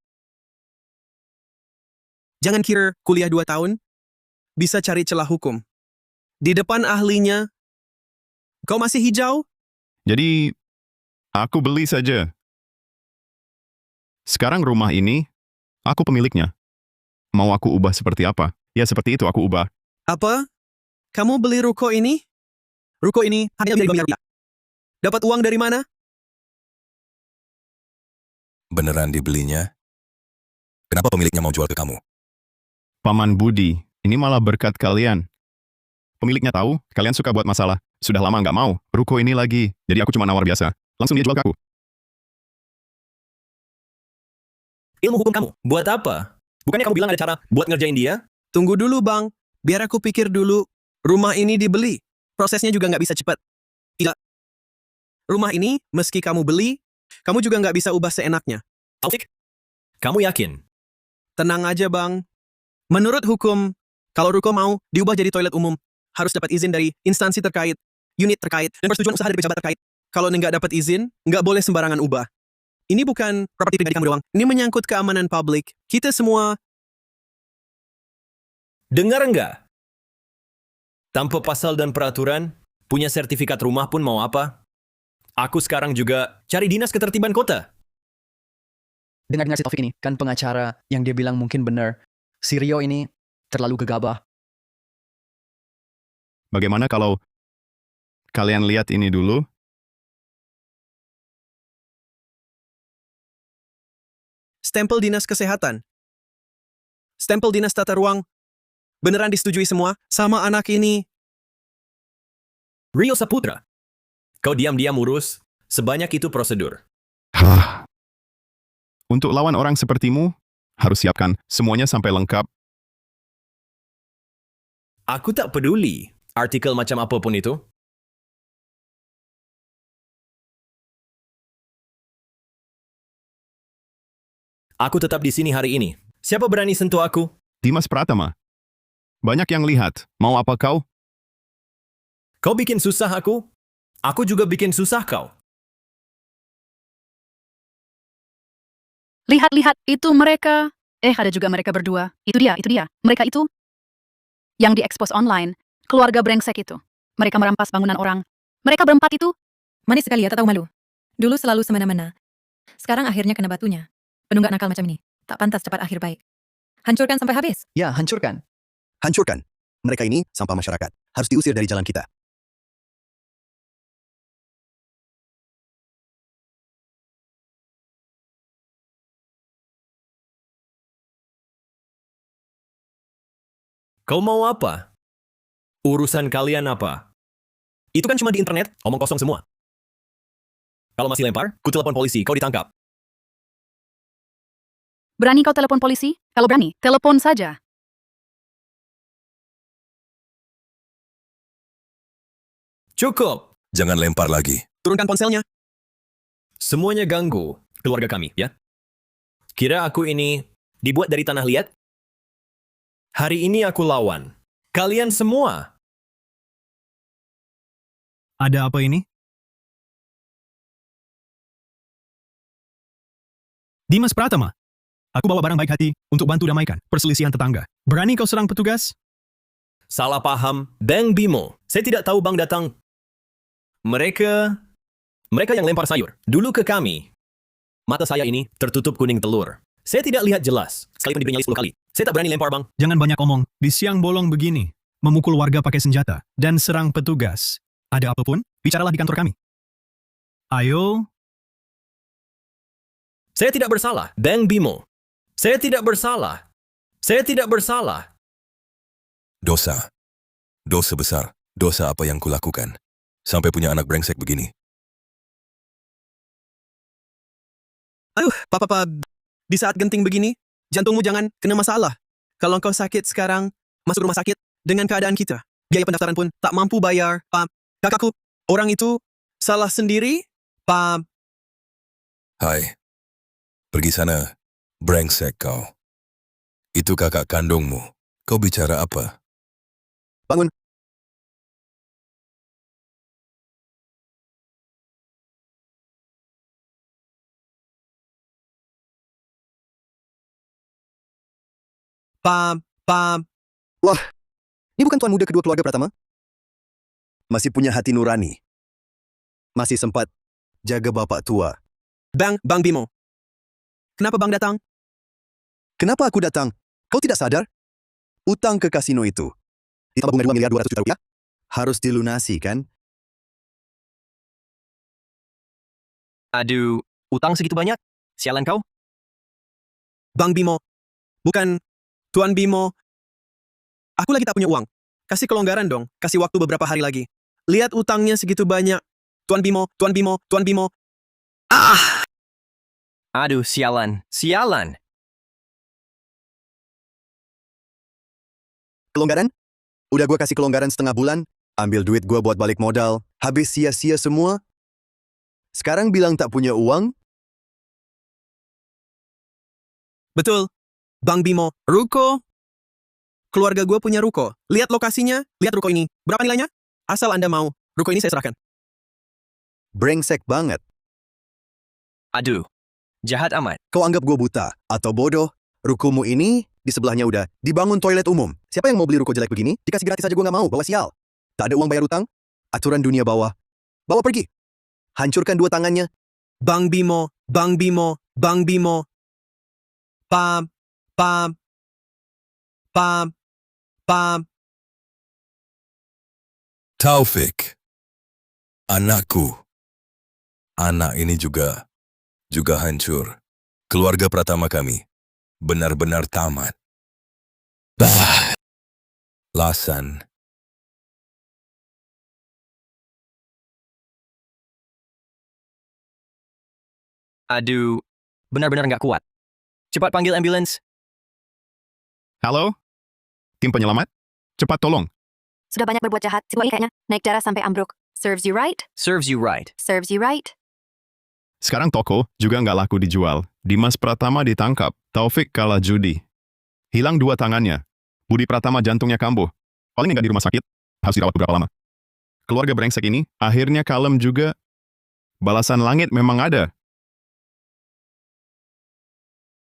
S9: Jangan kira kuliah 2 tahun, bisa cari celah hukum. Di depan ahlinya, kau masih hijau?
S1: Jadi, aku beli saja. Sekarang rumah ini, aku pemiliknya. Mau aku ubah seperti apa? Ya seperti itu aku ubah.
S9: Apa? Kamu beli ruko ini? Ruko ini hanya dari 2 miliar rupiah. Dapat uang dari mana?
S2: Beneran dibelinya? Kenapa pemiliknya mau jual ke kamu?
S1: Paman Budi, ini malah berkat kalian. Pemiliknya tahu, kalian suka buat masalah. Sudah lama nggak mau, ruko ini lagi. Jadi aku cuma nawar biasa. Langsung dia jual ke aku.
S4: Ilmu hukum kamu, buat apa? Bukannya kamu bilang ada cara buat ngerjain dia?
S9: Tunggu dulu, Bang. Biar aku pikir dulu. Rumah ini dibeli. Prosesnya juga nggak bisa cepat. Tidak. Rumah ini, meski kamu beli, kamu juga nggak bisa ubah seenaknya.
S4: Taufik, kamu yakin?
S9: Tenang aja, Bang. Menurut hukum, kalau ruko mau diubah jadi toilet umum, harus dapat izin dari instansi terkait, unit terkait, dan persetujuan usaha dari pejabat terkait. Kalau nggak dapat izin, nggak boleh sembarangan ubah. Ini bukan properti pribadi kamu doang. Ini menyangkut keamanan publik. Kita semua...
S4: Dengar enggak? Tanpa pasal dan peraturan, punya sertifikat rumah pun mau apa? Aku sekarang juga cari dinas ketertiban kota.
S5: Dengar-dengar si Taufik ini, kan pengacara yang dia bilang mungkin benar. Si Rio ini terlalu gegabah.
S1: Bagaimana kalau kalian lihat ini dulu?
S9: Stempel dinas kesehatan. Stempel dinas tata ruang. Beneran disetujui semua sama anak ini.
S4: Rio Saputra, kau diam-diam urus, sebanyak itu prosedur.
S1: Untuk lawan orang sepertimu, harus siapkan semuanya sampai lengkap.
S4: Aku tak peduli artikel macam apapun itu. Aku tetap di sini hari ini. Siapa berani sentuh aku?
S1: Dimas Pratama. Banyak yang lihat. Mau apa kau?
S4: Kau bikin susah aku juga bikin susah kau.
S6: Lihat-lihat, itu mereka. Ada juga mereka berdua. Itu dia. Mereka itu yang diekspos online. Keluarga brengsek itu. Mereka merampas bangunan orang. Mereka berempat itu.
S8: Manis sekali ya, tak tahu malu. Dulu selalu semena-mena. Sekarang akhirnya kena batunya. Penunggak nakal macam ini. Tak pantas cepat akhir baik. Hancurkan sampai habis.
S5: Ya, hancurkan.
S11: Hancurkan. Mereka ini sampah masyarakat. Harus diusir dari jalan kita.
S4: Kau mau apa? Urusan kalian apa? Itu kan cuma di internet, omong kosong semua. Kalau masih lempar, ku telepon polisi, kau ditangkap.
S6: Berani kau telepon polisi? Kalau berani, telepon saja.
S4: Cukup.
S2: Jangan lempar lagi.
S9: Turunkan ponselnya.
S4: Semuanya ganggu keluarga kami, ya? Kira aku ini dibuat dari tanah liat? Hari ini aku lawan. Kalian semua.
S7: Ada apa ini? Dimas Pratama. Aku bawa barang baik hati untuk bantu damaikan perselisihan tetangga. Berani kau serang petugas?
S4: Salah paham, Bang Bimo. Saya tidak tahu Bang datang. Mereka yang lempar sayur. Dulu ke kami. Mata saya ini tertutup kuning telur. Saya tidak lihat jelas. Sekalipun dipenyali 10 kali. Saya tak berani lempar, Bang.
S7: Jangan banyak omong. Di siang bolong begini, memukul warga pakai senjata dan serang petugas. Ada apapun, bicaralah di kantor kami. Ayo,
S4: Saya tidak bersalah, Bang Bimo. Saya tidak bersalah. Saya tidak bersalah.
S2: Dosa. Dosa besar. Dosa apa yang kulakukan. Sampai punya anak brengsek begini.
S9: Papa, di saat genting begini, jantungmu jangan kena masalah. Kalau engkau sakit sekarang, masuk rumah sakit dengan keadaan kita. Biaya pendaftaran pun tak mampu bayar, Pak. Kakakku, orang itu salah sendiri, Pak.
S2: Hai. Pergi sana. Brengsek kau. Itu kakak kandungmu. Kau bicara apa?
S11: Bangun.
S9: Pak.
S11: Wah, ini bukan tuan muda kedua keluarga Pratama? Masih punya hati nurani. Masih sempat jaga bapak tua.
S9: Bang Bimo. Kenapa Bang datang?
S11: Kenapa aku datang? Kau tidak sadar? Utang ke kasino itu. Ditambah bunga 2 miliar 200 juta rupiah. Harus dilunasi, kan?
S5: Aduh, utang segitu banyak? Sialan kau?
S9: Bang Bimo. Bukan Tuan Bimo. Aku lagi tak punya uang. Kasih kelonggaran dong. Kasih waktu beberapa hari lagi. Lihat utangnya segitu banyak. Tuan Bimo. Ah!
S5: Aduh, sialan. Sialan.
S11: Kelonggaran? Udah gue kasih kelonggaran setengah bulan. Ambil duit gue buat balik modal. Habis sia-sia semua. Sekarang bilang tak punya uang?
S9: Betul. Bang Bimo, ruko. Keluarga gue punya ruko. Lihat lokasinya, lihat ruko ini. Berapa nilainya? Asal Anda mau, ruko ini saya serahkan.
S11: Brengsek banget.
S5: Aduh, jahat amat.
S11: Kau anggap gue buta atau bodoh? Rukomu ini di sebelahnya udah dibangun toilet umum. Siapa yang mau beli ruko jelek begini? Dikasih gratis aja gue nggak mau, bawa sial. Tak ada uang bayar utang? Aturan dunia bawah. Bawa pergi. Hancurkan 2 tangannya.
S9: Bang Bimo. Pam.
S2: Taufik. Anakku. Anak ini juga hancur. Keluarga Pratama kami benar-benar tamat. Bah. Lasan.
S5: Aduh, benar-benar nggak kuat. Cepat panggil ambulans.
S1: Halo? Tim penyelamat? Cepat tolong.
S6: Sudah banyak berbuat jahat, si tua ini kayaknya naik darah sampai ambruk. Serves you right?
S5: Serves you right.
S6: Serves you right?
S1: Sekarang toko juga nggak laku dijual. Dimas Pratama ditangkap. Taufik kalah judi. Hilang 2 tangannya. Budi Pratama jantungnya kambuh. Paling nggak di rumah sakit. Harus dirawat beberapa lama. Keluarga brengsek ini akhirnya kalem juga. Balasan langit memang ada.